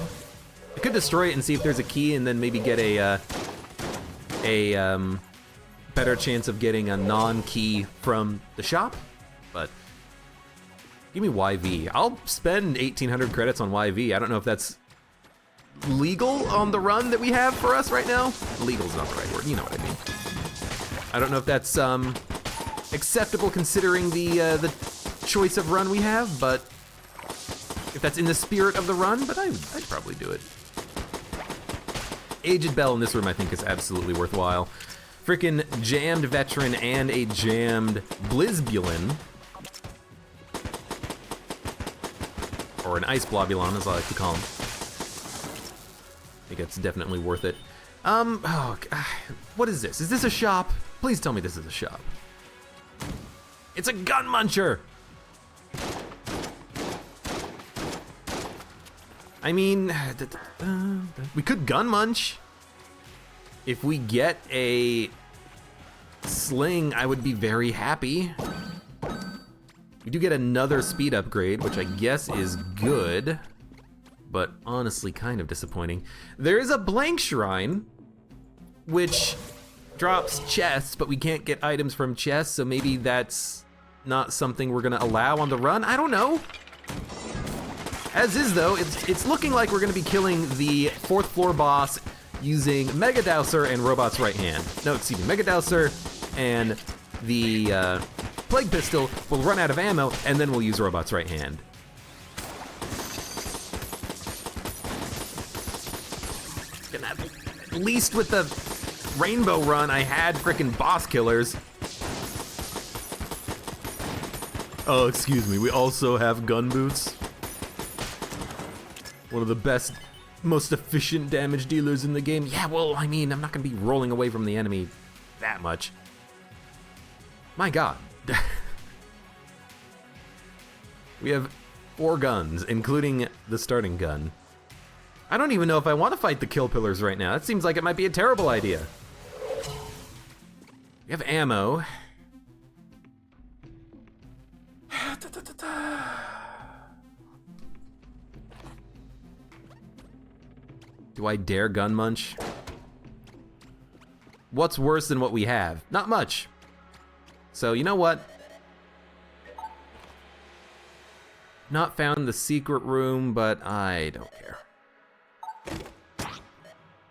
I could destroy it and see if there's a key and then maybe get a better chance of getting a non-key from the shop, but give me YV. I'll spend 1,800 credits on YV. I don't know if that's legal on the run that we have for us right now. Legal's not the right word, you know what I mean. I don't know if that's acceptable considering the choice of run we have, but if that's in the spirit of the run, but I'd probably do it. Aged Bell in this room I think is absolutely worthwhile. Frickin' jammed veteran and a jammed Blizzbulin. Or an Ice Blobulon, as I like to call him. I think that's definitely worth it. Oh, what is this? Is this a shop? Please tell me this is a shop. It's a gun muncher! I mean, we could gun munch. If we get a sling, I would be very happy. We do get another speed upgrade, which I guess is good, but honestly kind of disappointing. There is a blank shrine, which drops chests, but we can't get items from chests, so maybe that's not something we're gonna allow on the run. I don't know. As is though, it's looking like we're gonna be killing the 4th floor boss using Mega Dowser and Robot's right hand. No, excuse me, Mega Dowser and the Plague Pistol will run out of ammo, and then we'll use Robot's right hand. At least with the Rainbow run, I had frickin' boss killers. Oh, excuse me, we also have gun boots. One of the best, most efficient damage dealers in the game. Yeah, well, I mean, I'm not gonna be rolling away from the enemy that much. My God. We have 4 guns, including the starting gun. I don't even know if I want to fight the kill pillars right now. That seems like it might be a terrible idea. We have ammo. Do I dare gun munch? What's worse than what we have? Not much. So you know what? Not found the secret room, but I don't care.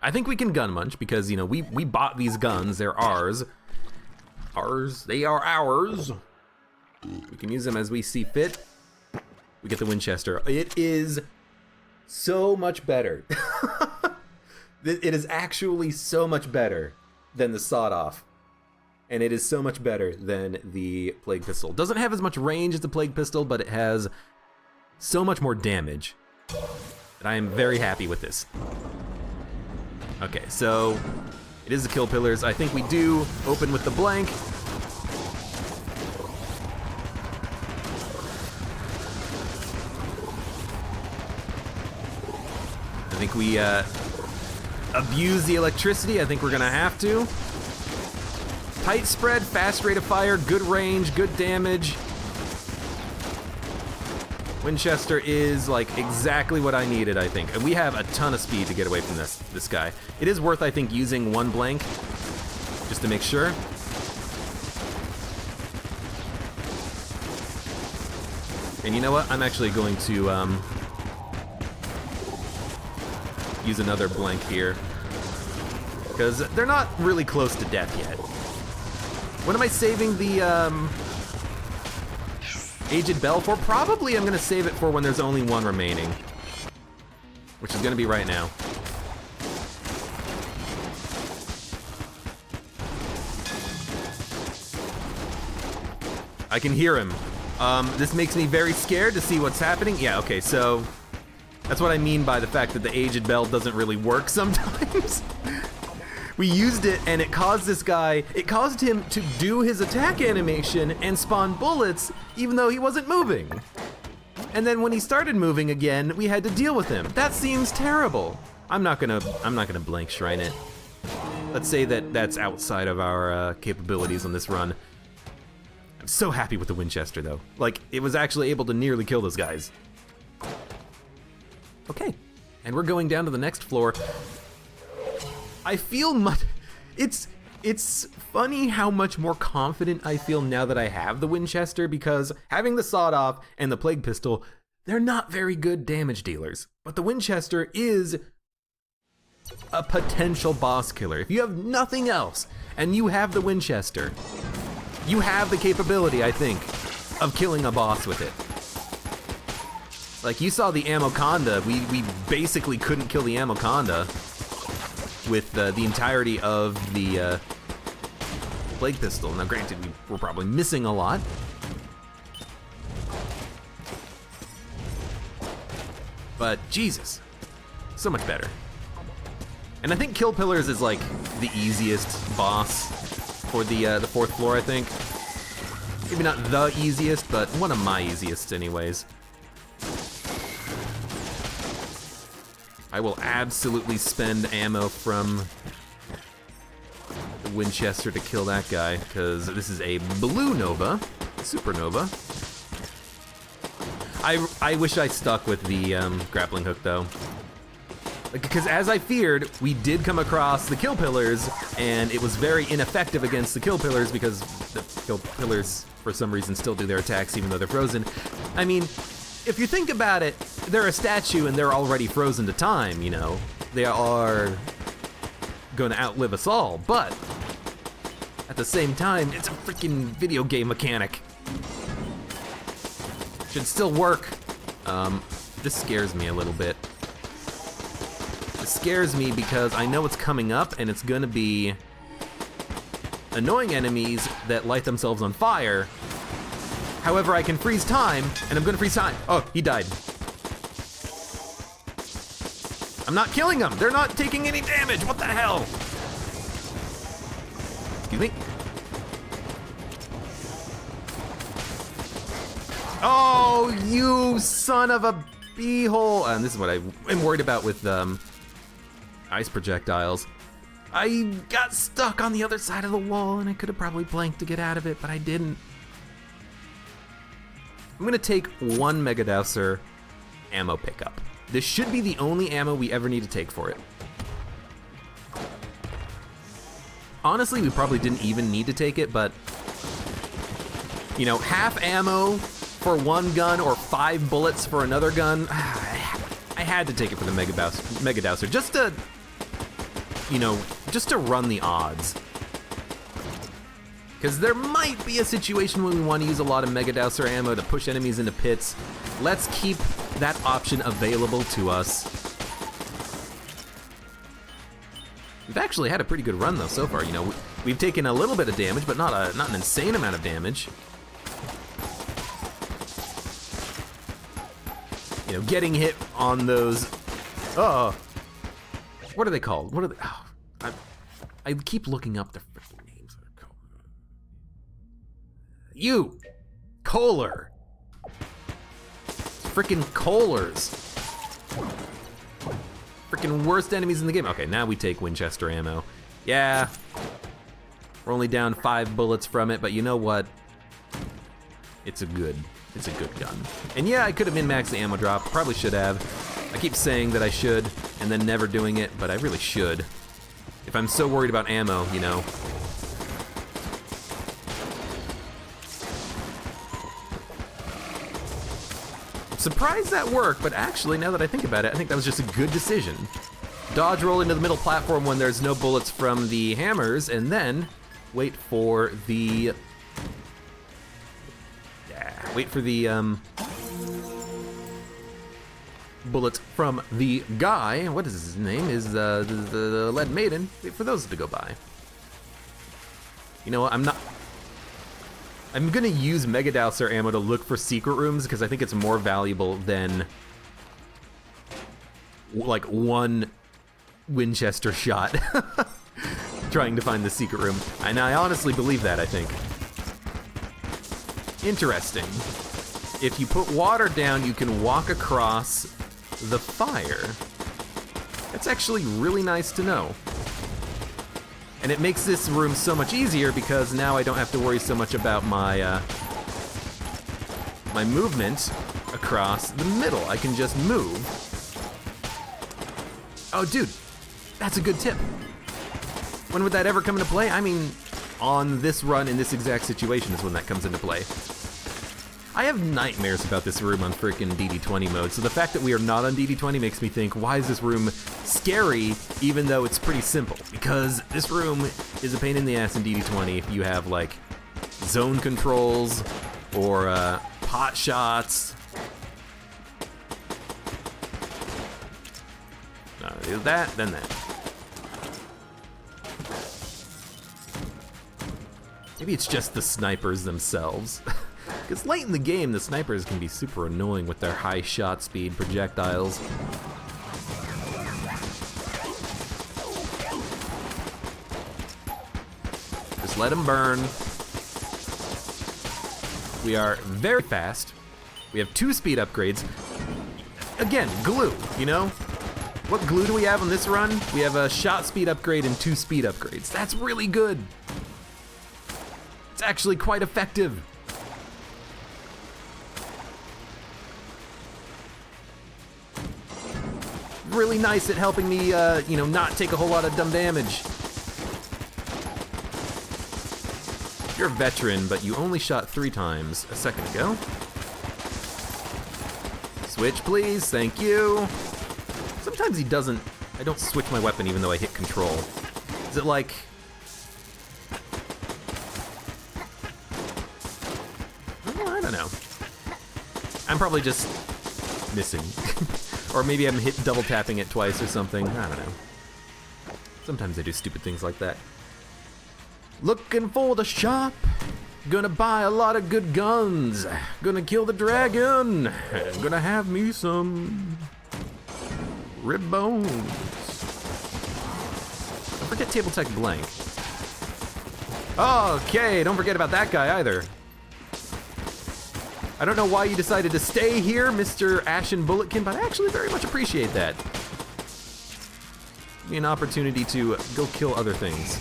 I think we can gun munch because, you know, we bought these guns. They're ours. They are ours. We can use them as we see fit. We get the Winchester. It is so much better. It is actually so much better than the sawed-off. And it is so much better than the Plague Pistol. Doesn't have as much range as the Plague Pistol, but it has so much more damage. And I am very happy with this. Okay, so it is the kill pillars. I think we do open with the blank. I think we abuse the electricity. I think we're gonna have to. Tight spread, fast rate of fire, good range, good damage. Winchester is like exactly what I needed, I think. And we have a ton of speed to get away from this guy. It is worth, I think, using one blank just to make sure. And you know what? I'm actually going to use another blank here because they're not really close to death yet. When am I saving the Aged Bell for? Probably I'm gonna save it for when there's only one remaining, which is gonna be right now. I can hear him. This makes me very scared to see what's happening. Yeah, okay, so that's what I mean by the fact that the Aged Bell doesn't really work sometimes. We used it and it caused this guy, it caused him to do his attack animation and spawn bullets even though he wasn't moving. And then when he started moving again, we had to deal with him. That seems terrible. I'm not gonna blank shrine it. Let's say that that's outside of our capabilities on this run. I'm so happy with the Winchester though. Like, it was actually able to nearly kill those guys. Okay, and we're going down to the next floor. I feel much, it's It's funny how much more confident I feel now that I have the Winchester, because having the sawed-off and the plague pistol, they're not very good damage dealers. But the Winchester is a potential boss killer. If you have nothing else and you have the Winchester, you have the capability, I think, of killing a boss with it. Like, you saw the Amoconda. We basically couldn't kill the Amoconda with the entirety of the plague pistol. Now granted, we're probably missing a lot. But Jesus, so much better. And I think Kill Pillars is like the easiest boss for the 4th floor, I think. Maybe not the easiest, but one of my easiest anyways. I will absolutely spend ammo from the Winchester to kill that guy, because this is a blue Nova, supernova. I wish I stuck with the grappling hook though. Because as I feared, we did come across the Kill Pillars, and it was very ineffective against the Kill Pillars because the Kill Pillars, for some reason, still do their attacks even though they're frozen. I mean, if you think about it, they're a statue and they're already frozen to time, you know? They are gonna outlive us all, but at the same time, it's a freaking video game mechanic. Should still work. This scares me a little bit. It scares me because I know it's coming up and it's gonna be annoying enemies that light themselves on fire. However, I can freeze time, and I'm gonna freeze time. Oh, he died. I'm not killing them. They're not taking any damage. What the hell? Excuse me. Oh, you son of a beehole. And this is what I am worried about with ice projectiles. I got stuck on the other side of the wall, and I could have probably blanked to get out of it, but I didn't. I'm gonna take 1 Mega Dowser ammo pickup. This should be the only ammo we ever need to take for it. Honestly, we probably didn't even need to take it, but you know, half ammo for 1 gun or 5 bullets for another gun, I had to take it for the Mega Dowser, just to, you know, just to run the odds. Because there might be a situation when we want to use a lot of Mega Dowser ammo to push enemies into pits. Let's keep that option available to us. We've actually had a pretty good run though so far. You know, we've taken a little bit of damage, but not an insane amount of damage. You know, getting hit on those. Oh, what are they called? What are they? Oh, I keep looking up the freaking names. You, Kohler. Frickin' Kohlers. Frickin' worst enemies in the game. Okay, now we take Winchester ammo. Yeah, we're only down 5 bullets from it, but you know what? It's a good gun. And yeah, I could have min-maxed the ammo drop. Probably should have. I keep saying that I should, and then never doing it, but I really should. If I'm so worried about ammo, you know. Surprised that worked, but actually, now that I think about it, I think that was just a good decision. Dodge roll into the middle platform when there's no bullets from the hammers, and then wait for the... Yeah, wait for the bullets from the guy. What is his name? Is the Lead Maiden. Wait for those to go by. You know what? I'm gonna use Mega Dowser ammo to look for secret rooms because I think it's more valuable than like 1 Winchester shot trying to find the secret room. And I honestly believe that, I think. Interesting. If you put water down, you can walk across the fire. That's actually really nice to know. And it makes this room so much easier because now I don't have to worry so much about my my movement across the middle. I can just move. Oh, dude, that's a good tip. When would that ever come into play? I mean, on this run in this exact situation is when that comes into play. I have nightmares about this room on frickin' DD20 mode, so the fact that we are not on DD20 makes me think, why is this room scary even though it's pretty simple? Because this room is a pain in the ass in DD20 if you have, like, zone controls or pot shots. Do that, then that. Maybe it's just the snipers themselves. Because late in the game, the snipers can be super annoying with their high shot speed projectiles. Just let them burn. We are very fast. We have 2 speed upgrades. Again, glue, you know? What glue do we have on this run? We have a shot speed upgrade and 2 speed upgrades. That's really good. It's actually quite effective. Really nice at helping me, you know, not take a whole lot of dumb damage. You're a veteran, but you only shot 3 times a second ago. Switch, please, thank you. Sometimes he doesn't, I don't switch my weapon even though I hit control. Is it like... I don't know. I'm probably just missing. Or maybe I'm double tapping it twice or something, I don't know. Sometimes I do stupid things like that. Looking for the shop, gonna buy a lot of good guns, gonna kill the dragon, gonna have me some rib bones. Don't forget Table Tech Blank. Okay, don't forget about that guy either. I don't know why you decided to stay here, Mr. Ashen Bulletkin, but I actually very much appreciate that. Give me an opportunity to go kill other things.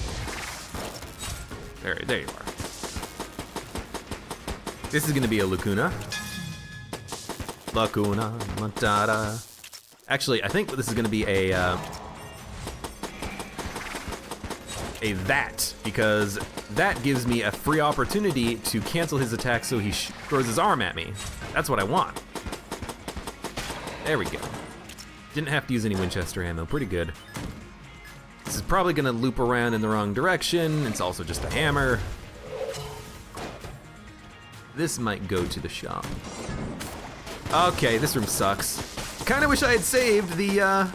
There you are. This is gonna be a Lacuna. Lacuna Matata. Actually, I think this is gonna be a that, because that gives me a free opportunity to cancel his attack so he throws his arm at me. That's what I want. There we go. Didn't have to use any Winchester ammo, pretty good. This is probably gonna loop around in the wrong direction. It's also just a hammer. This might go to the shop. Okay, this room sucks. Kinda wish I had saved the,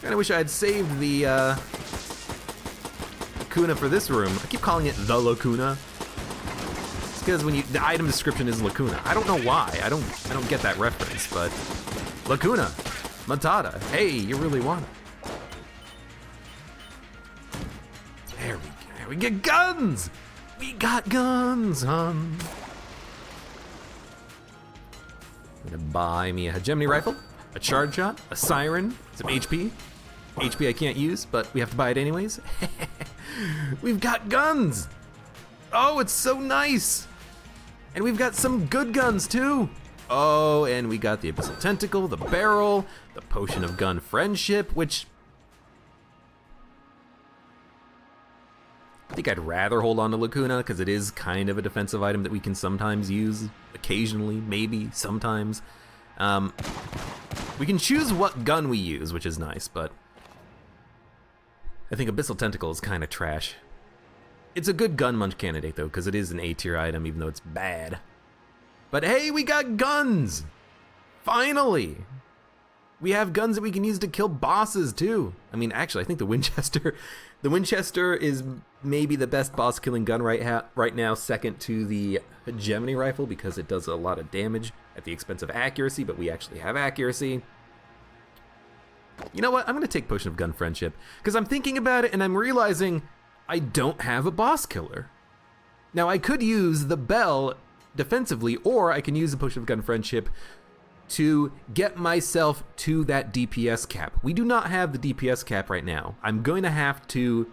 Kinda wish I had saved the, Lacuna for this room. I keep calling it the Lacuna. It's because when the item description is Lacuna. I don't know why. I don't get that reference, but Lacuna Matata. Hey, you really want it. There we go. We get guns! We got guns, hon. I'm gonna buy me a hegemony rifle, a charge shot, a siren, some HP. HP I can't use, but we have to buy it anyways. We've got guns! Oh, it's so nice! And we've got some good guns too! Oh, and we got the Abyssal Tentacle, the barrel, the Potion of Gun Friendship, which... I think I'd rather hold on to Lacuna, because it is kind of a defensive item that we can sometimes use. Occasionally, maybe, sometimes. We can choose what gun we use, which is nice, but... I think Abyssal Tentacle is kind of trash. It's a good gun munch candidate, though, because it is an A-tier item, even though it's bad. But hey, we got guns! Finally! We have guns that we can use to kill bosses, too. I mean, actually, I think the Winchester is maybe the best boss-killing gun right now, second to the Hegemony rifle, because it does a lot of damage at the expense of accuracy, but we actually have accuracy. You know what? I'm going to take Potion of Gun Friendship, because I'm thinking about it, and I'm realizing I don't have a boss killer. Now, I could use the bell defensively, or I can use the Potion of Gun Friendship to get myself to that DPS cap. We do not have the DPS cap right now. I'm going to have to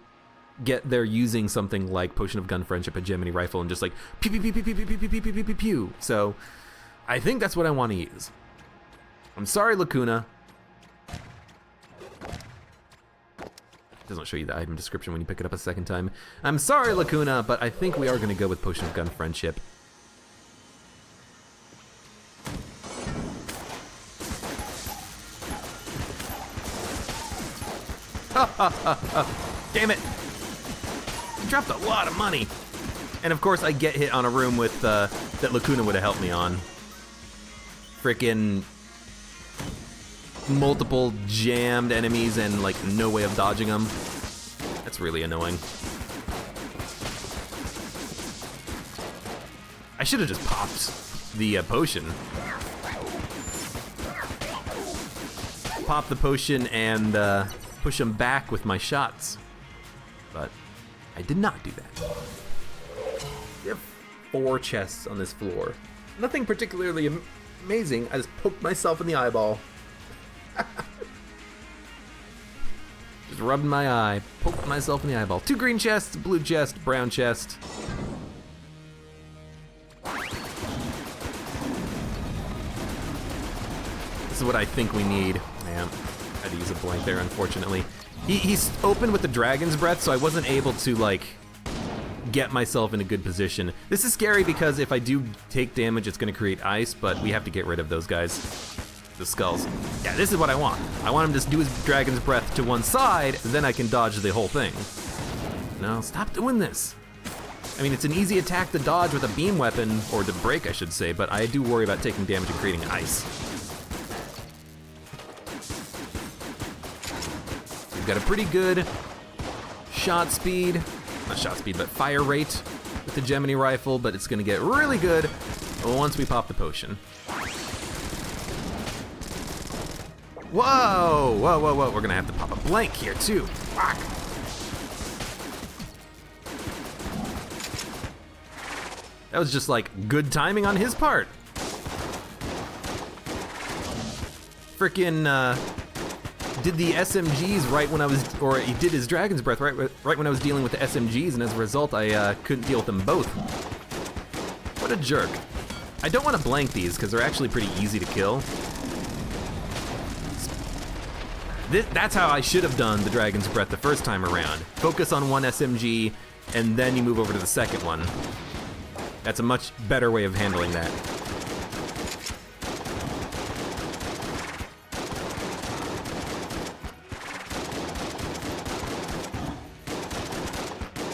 get there using something like Potion of Gun Friendship, a Hegemony rifle, and just like pew pew pew pew pew pew pew pew pew pew pew pew. So I think that's what I want to use. I'm sorry, Lacuna. doesn't show you the item description when you pick it up a second time. I'm sorry, Lacuna, but I think we are going to go with Potion of Gun Friendship. Damn it! You dropped a lot of money. And of course, I get hit on a room with that Lacuna would have helped me on. Frickin' multiple jammed enemies and like no way of dodging them. That's really annoying. I should have just popped the potion. Pop the potion and push him back with my shots. But I did not do that. We have 4 chests on this floor. Nothing particularly amazing. I just poked myself in the eyeball. Just rubbed my eye, poked myself in the eyeball. 2 green chests, blue chest, brown chest. This is what I think we need. Man, I had to use a blank there, unfortunately. He's open with the Dragon's Breath, so I wasn't able to, like, get myself in a good position. This is scary because if I do take damage, it's going to create ice, but we have to get rid of those guys. The skulls. Yeah, this is what I want. I want him to do his Dragon's Breath to one side, then I can dodge the whole thing. No, stop doing this. I mean, it's an easy attack to dodge with a beam weapon, or to break, I should say, but I do worry about taking damage and creating ice. We've got a pretty good shot speed, not shot speed, but fire rate with the Gemini rifle, but it's gonna get really good once we pop the potion. Whoa, whoa, whoa, whoa. We're gonna have to pop a blank here too. Fuck. That was just like good timing on his part. Frickin' did the SMGs right when I was, or he did his Dragon's Breath right when I was dealing with the SMGs, and as a result I couldn't deal with them both. What a jerk. I don't want to blank these because they're actually pretty easy to kill. That's how I should have done the Dragon's Breath the first time around. Focus on one SMG, and then you move over to the second one. That's a much better way of handling that.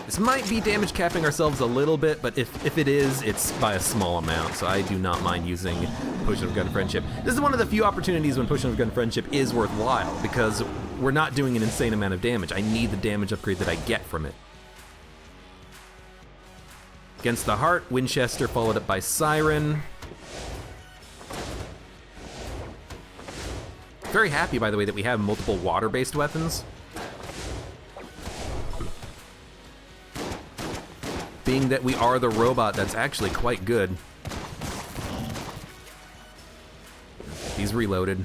This might be damage capping ourselves a little bit, but if it is, it's by a small amount, so I do not mind using Potion of Gun Friendship. This is one of the few opportunities when Potion of Gun Friendship is worthwhile, because we're not doing an insane amount of damage. I need the damage upgrade that I get from it. Against the Heart, Winchester followed up by Siren. Very happy, by the way, that we have multiple water-based weapons. Being that we are the robot, that's actually quite good. He's reloaded.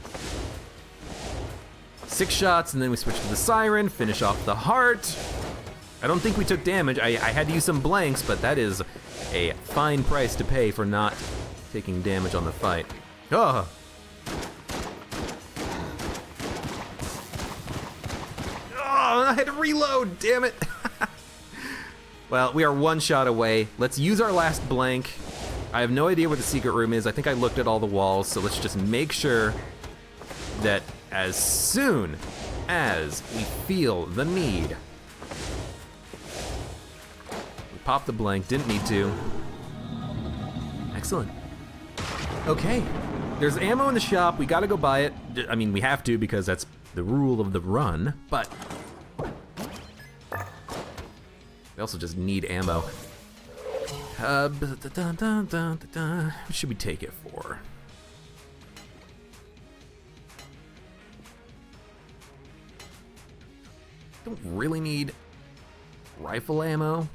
6 shots, and then we switch to the Siren, finish off the Heart. I don't think we took damage. I had to use some blanks, but that is a fine price to pay for not taking damage on the fight. Oh! Oh, I had to reload, damn it! Well, we are 1 shot away. Let's use our last blank. I have no idea where the secret room is. I think I looked at all the walls, so let's just make sure that as soon as we feel the need, we pop the blank, didn't need to. Excellent. Okay, there's ammo in the shop. We gotta go buy it. I mean, we have to because that's the rule of the run, but we also just need ammo. What should we take it for? Don't really need rifle ammo.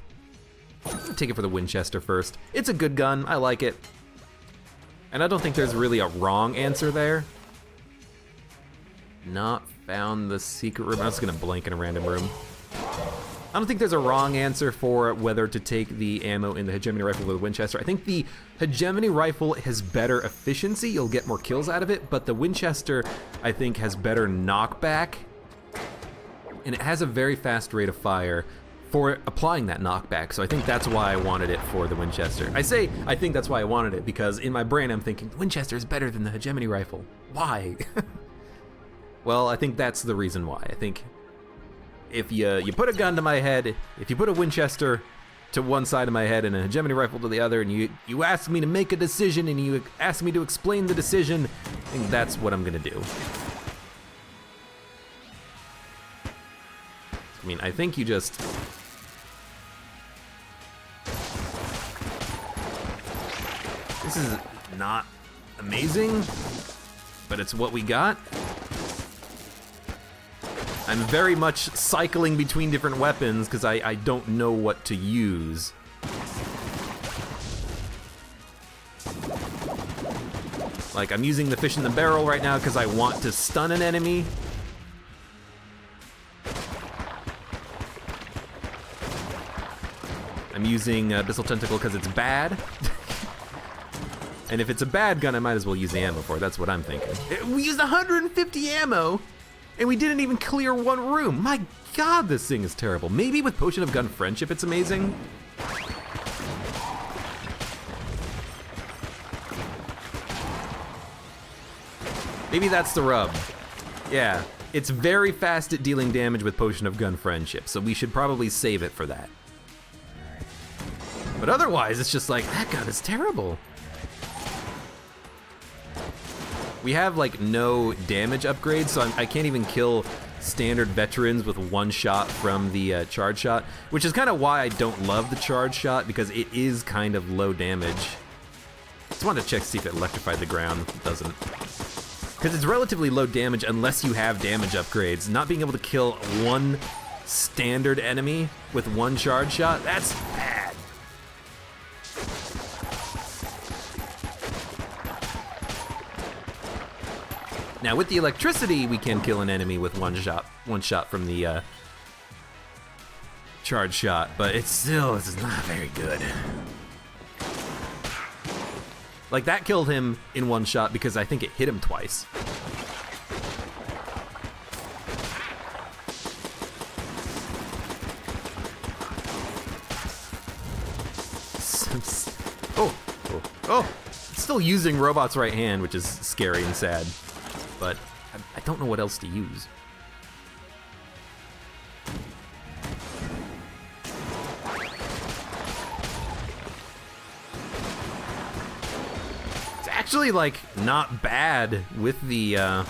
Take it for the Winchester first. It's a good gun, I like it. And I don't think there's really a wrong answer there. Not found the secret room. I'm just gonna blank in a random room. I don't think there's a wrong answer for whether to take the ammo in the hegemony rifle or the Winchester. I think the hegemony rifle has better efficiency. You'll get more kills out of it, but the Winchester, I think, has better knockback. and it has a very fast rate of fire for applying that knockback, so I think that's why I wanted it for the Winchester. I think that's why I wanted it, because in my brain I'm thinking, the Winchester is better than the hegemony rifle. Why? Well, I think that's the reason why. I think if you put a gun to my head, if you put a Winchester to one side of my head and a hegemony rifle to the other, and you ask me to make a decision and you ask me to explain the decision, I think that's what I'm gonna do. I mean, I think you just... This is not amazing, but it's what we got. I'm very much cycling between different weapons because I don't know what to use. Like, I'm using the fish in the barrel right now because I want to stun an enemy. I'm using Abyssal Tentacle because it's bad. And if it's a bad gun, I might as well use the ammo for it. That's what I'm thinking. We used 150 ammo, and we didn't even clear one room. My God, this thing is terrible. Maybe with Potion of Gun Friendship, it's amazing. Maybe that's the rub. Yeah, it's very fast at dealing damage with Potion of Gun Friendship, so we should probably save it for that. But otherwise, it's just like, that gun is terrible. We have like no damage upgrades, so I can't even kill standard veterans with one shot from the charge shot, which is kind of why I don't love the charge shot, because it is kind of low damage. Just wanted to check to see if it electrified the ground. It doesn't. Because it's relatively low damage unless you have damage upgrades. Not being able to kill one standard enemy with one charge shot, that's bad. Now with the electricity, we can kill an enemy with one shot from the charge shot, but it's not very good. Like, that killed him in one shot because I think it hit him twice. Oh! Still using Robot's right hand, which is scary and sad. But I don't know what else to use. It's actually, like, not bad with the,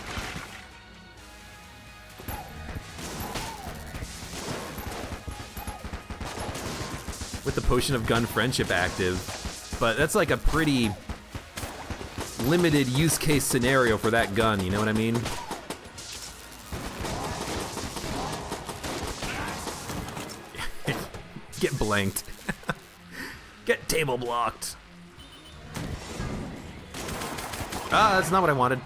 Potion of Gun Friendship active, but that's like a pretty limited use case scenario for that gun, you know what I mean? Get blanked. Get table blocked. Ah, that's not what I wanted.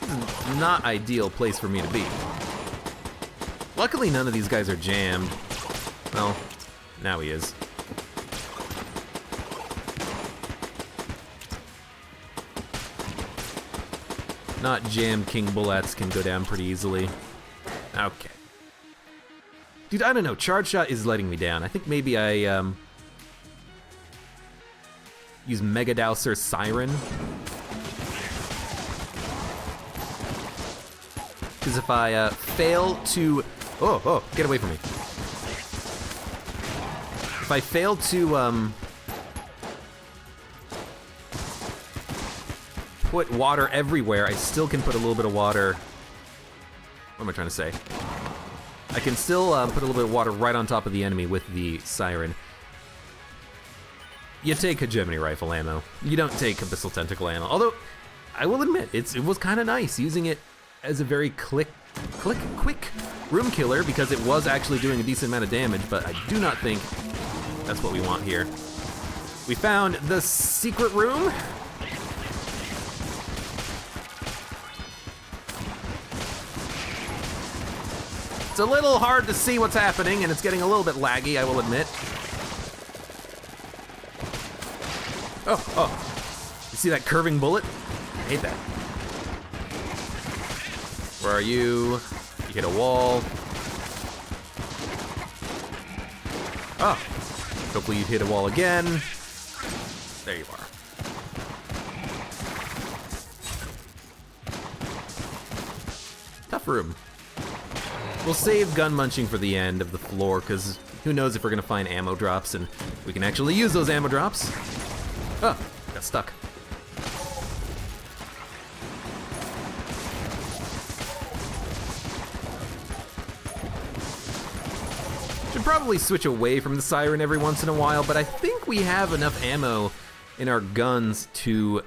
This is not ideal place for me to be. Luckily, none of these guys are jammed. Well, now he is. Not jammed King Bullets can go down pretty easily. Okay. Dude, I don't know. Charge Shot is letting me down. I think maybe I use Mega Dowser Siren. Because if I fail to... Oh, get away from me. If I fail to put water everywhere, I still can put a little bit of water... What am I trying to say? I can still put a little bit of water right on top of the enemy with the Siren. You take Hegemony Rifle ammo. You don't take Abyssal Tentacle ammo. Although, I will admit, it was kind of nice using it as a very quick room killer, because it was actually doing a decent amount of damage, but I do not think that's what we want here. We found the secret room. It's a little hard to see what's happening, and it's getting a little bit laggy, I will admit. Oh. You see that curving bullet? I hate that. Where are you? You hit a wall. Oh, hopefully you hit a wall again. There you are. Tough room. We'll save gun munching for the end of the floor, because who knows if we're gonna find ammo drops and we can actually use those ammo drops. Oh, got stuck. Should probably switch away from the siren every once in a while, but I think we have enough ammo in our guns to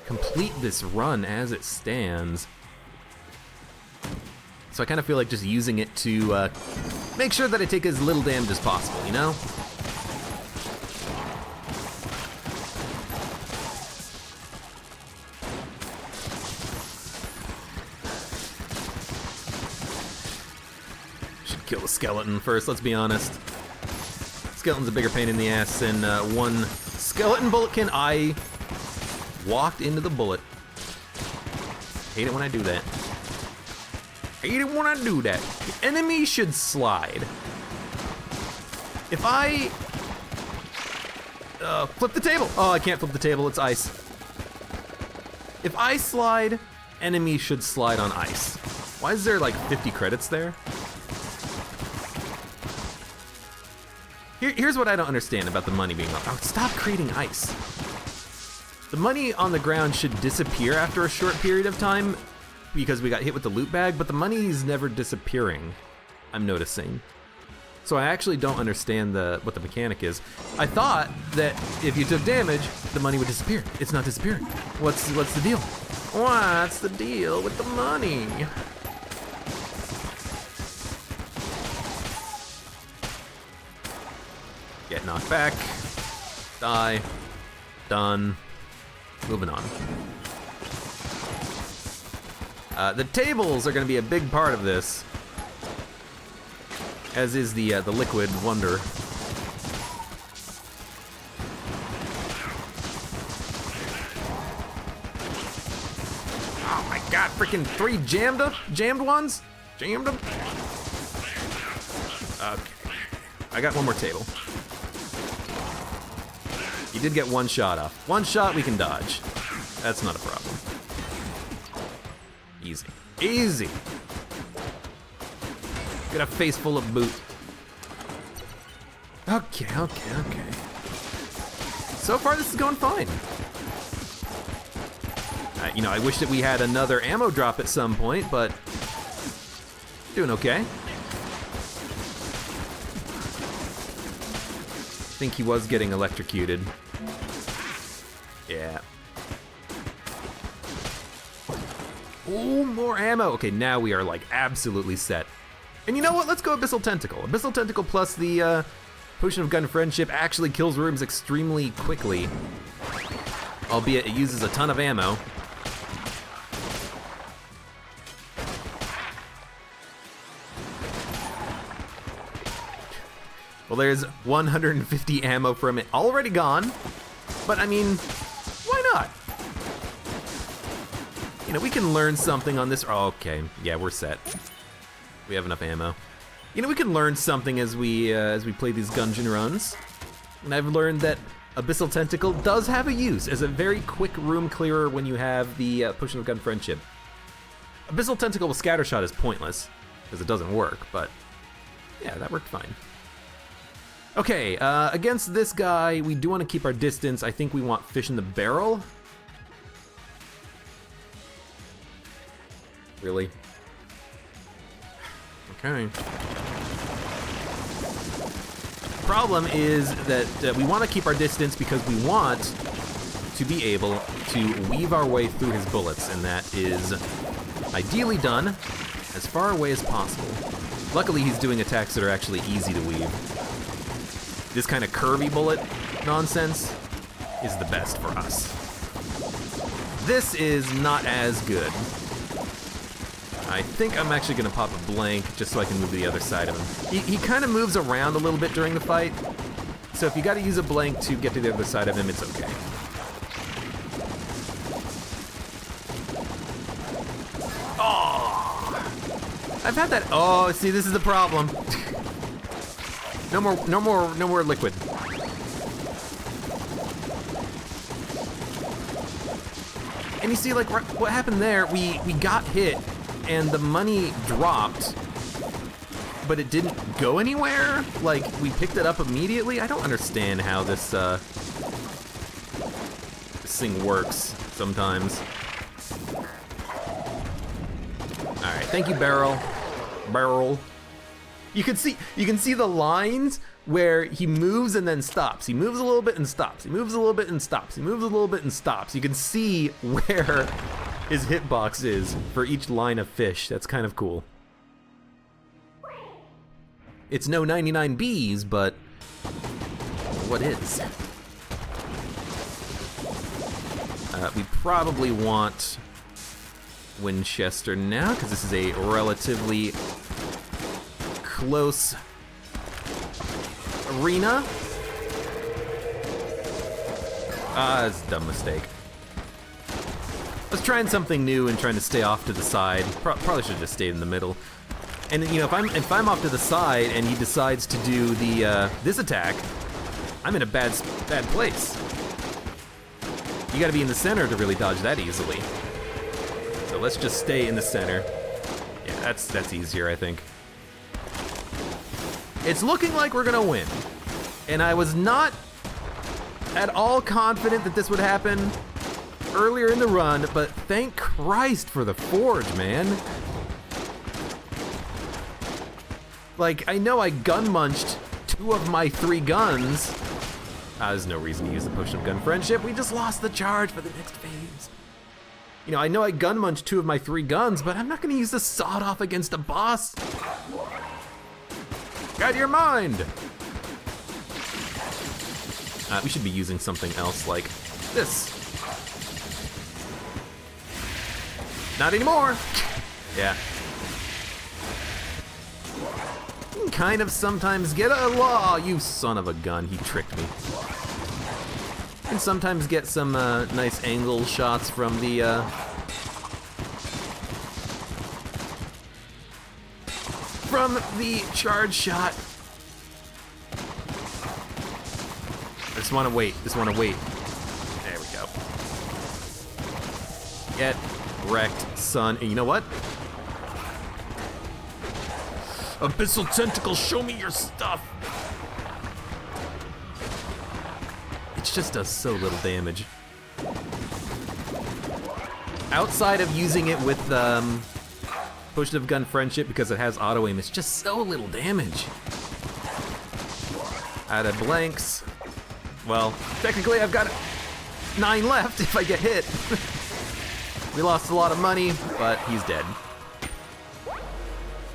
complete this run as it stands. So I kind of feel like just using it to make sure that I take as little damage as possible, you know? Kill the skeleton first, let's be honest. Skeleton's a bigger pain in the ass than one skeleton bullet can. I walked into the bullet. Hate it when I do that. Hate it when I do that. The enemy should slide. If I flip the table. Oh, I can't flip the table, it's ice. If I slide, enemy should slide on ice. Why is there like 50 credits there? Here's what I don't understand about the money being on. Oh, stop creating ice. The money on the ground should disappear after a short period of time because we got hit with the loot bag, but the money is never disappearing, I'm noticing. So I actually don't understand what the mechanic is. I thought that if you took damage, the money would disappear. It's not disappearing. What's the deal? What's the deal with the money? Get knocked back. Die. Done. Moving on. The tables are going to be a big part of this, as is the liquid wonder. Oh my god, freaking 3 jammed ones? Jammed them? Okay. I got one more table. You did get one shot off. One shot we can dodge. That's not a problem. Easy. Easy! Got a face full of boot. Okay. So far this is going fine. You know, I wish that we had another ammo drop at some point, but doing okay. I think he was getting electrocuted. Yeah. Ooh, more ammo. Okay, now we are like absolutely set. And you know what? Let's go Abyssal Tentacle. Abyssal Tentacle plus the Potion of Gun Friendship actually kills rooms extremely quickly. Albeit it uses a ton of ammo. Well, there's 150 ammo from it already gone. But I mean, why not? You know, we can learn something on this. Oh, okay, yeah, we're set. We have enough ammo. You know, we can learn something as we play these Gungeon runs. And I've learned that Abyssal Tentacle does have a use as a very quick room clearer when you have the Potion of Gun Friendship. Abyssal Tentacle with Scattershot is pointless, because it doesn't work, but yeah, that worked fine. Okay, against this guy, we do want to keep our distance. I think we want Fish in the Barrel. Really? Okay. Problem is that we want to keep our distance because we want to be able to weave our way through his bullets, and that is ideally done as far away as possible. Luckily, he's doing attacks that are actually easy to weave. This kind of curvy bullet nonsense is the best for us. This is not as good. I think I'm actually gonna pop a blank just so I can move to the other side of him. He kind of moves around a little bit during the fight, so if you gotta use a blank to get to the other side of him, it's okay. Oh! I've had that. Oh, see, this is the problem. No more liquid. And you see, like, what happened there, we got hit, and the money dropped, but it didn't go anywhere? Like, we picked it up immediately? I don't understand how this thing works sometimes. Alright, thank you, Barrel. You can see the lines where he moves and then stops. He moves a little bit and stops. He moves a little bit and stops. He moves a little bit and stops. You can see where his hitbox is for each line of fish. That's kind of cool. It's no 99 Bs, but what is? We probably want Winchester now, because this is a relatively close arena. That's a dumb mistake. I was trying something new and trying to stay off to the side. Probably should have just stayed in the middle. And you know, if I'm off to the side and he decides to do the this attack, I'm in a bad place. You got to be in the center to really dodge that easily. So let's just stay in the center. Yeah, that's easier, I think. It's looking like we're gonna win. And I was not at all confident that this would happen earlier in the run, but thank Christ for the forge, man. Like, I know I gun munched 2 of my 3 guns. There's no reason to use the potion of gun friendship. We just lost the charge for the next phase. You know, I know I gun munched 2 of my 3 guns, but I'm not gonna use the sawed off against a boss. Out of your mind! We should be using something else like this. Not anymore! Yeah. You can kind of sometimes get a law, you son of a gun, he tricked me. You can sometimes get some nice angle shots from the charge shot. I just wanna wait, There we go. Get wrecked, son. And you know what? Abyssal Tentacle, show me your stuff! It just does so little damage. Outside of using it with Potion of Gun Friendship, because it has auto aim, it's just so little damage. Out of blanks. Well, technically I've got 9 left if I get hit. We lost a lot of money, but he's dead.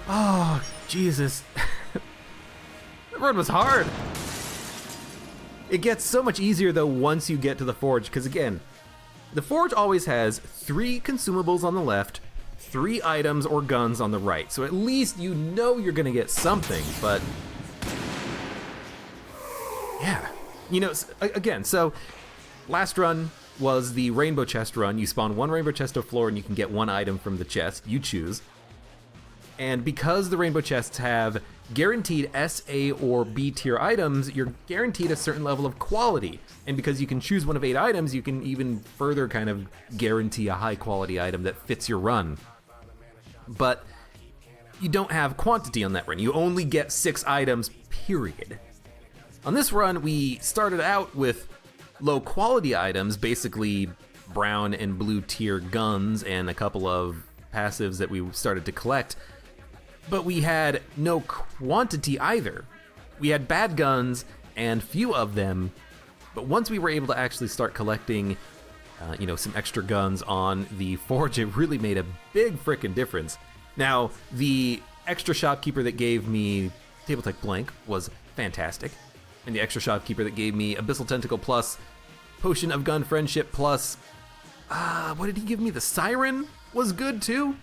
Oh, Jesus. That run was hard. It gets so much easier though once you get to the forge, because again, the forge always has 3 consumables on the left, 3 items or guns on the right. So at least you know you're gonna get something, but yeah. You know, again, so last run was the rainbow chest run. You spawn 1 rainbow chest of floor and you can get 1 item from the chest, you choose. And because the rainbow chests have guaranteed S, A, or B tier items, you're guaranteed a certain level of quality. And because you can choose 1 of 8 items, you can even further kind of guarantee a high quality item that fits your run. But you don't have quantity on that run. You only get 6 items, period. On this run, we started out with low quality items, basically brown and blue tier guns and a couple of passives that we started to collect. But we had no quantity either. We had bad guns and few of them, but once we were able to actually start collecting you know, some extra guns on the forge, it really made a big frickin' difference. Now, the extra shopkeeper that gave me Table Tech Blank was fantastic, and the extra shopkeeper that gave me Abyssal Tentacle plus Potion of Gun Friendship plus, what did he give me? The Siren was good too.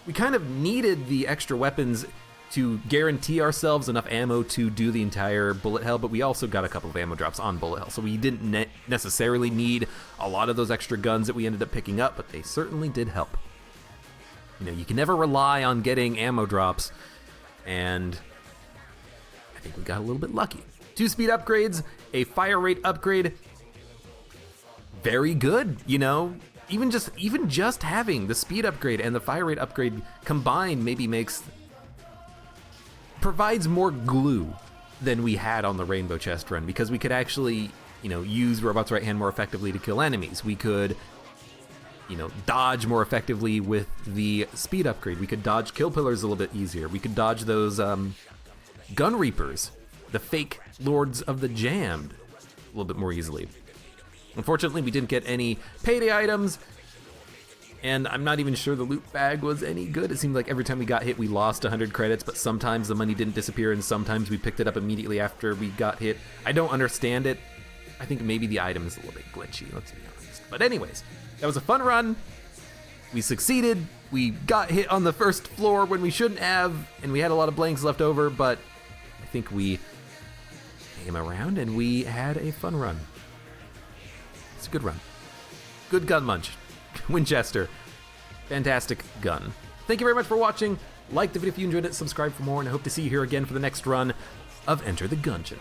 We kind of needed the extra weapons to guarantee ourselves enough ammo to do the entire bullet hell, but we also got a couple of ammo drops on bullet hell, so we didn't necessarily need a lot of those extra guns that we ended up picking up, but they certainly did help. You know, you can never rely on getting ammo drops, and I think we got a little bit lucky. 2 speed upgrades, a fire rate upgrade, very good, you know? Even just having the speed upgrade and the fire rate upgrade combined maybe provides more glue than we had on the Rainbow Chest run, because we could actually, you know, use Robot's Right Hand more effectively to kill enemies. We could, you know, dodge more effectively with the speed upgrade. We could dodge kill pillars a little bit easier. We could dodge those gun reapers, the fake Lords of the Jammed, a little bit more easily. Unfortunately, we didn't get any payday items, and I'm not even sure the loot bag was any good. It seemed like every time we got hit, we lost 100 credits, but sometimes the money didn't disappear, and sometimes we picked it up immediately after we got hit. I don't understand it. I think maybe the item is a little bit glitchy, let's be honest. But anyways, that was a fun run. We succeeded. We got hit on the first floor when we shouldn't have, and we had a lot of blanks left over, but I think we came around and we had a fun run. It's a good run. Good gun munch. Winchester. Fantastic gun. Thank you very much for watching. Like the video if you enjoyed it, subscribe for more, and I hope to see you here again for the next run of Enter the Gungeon.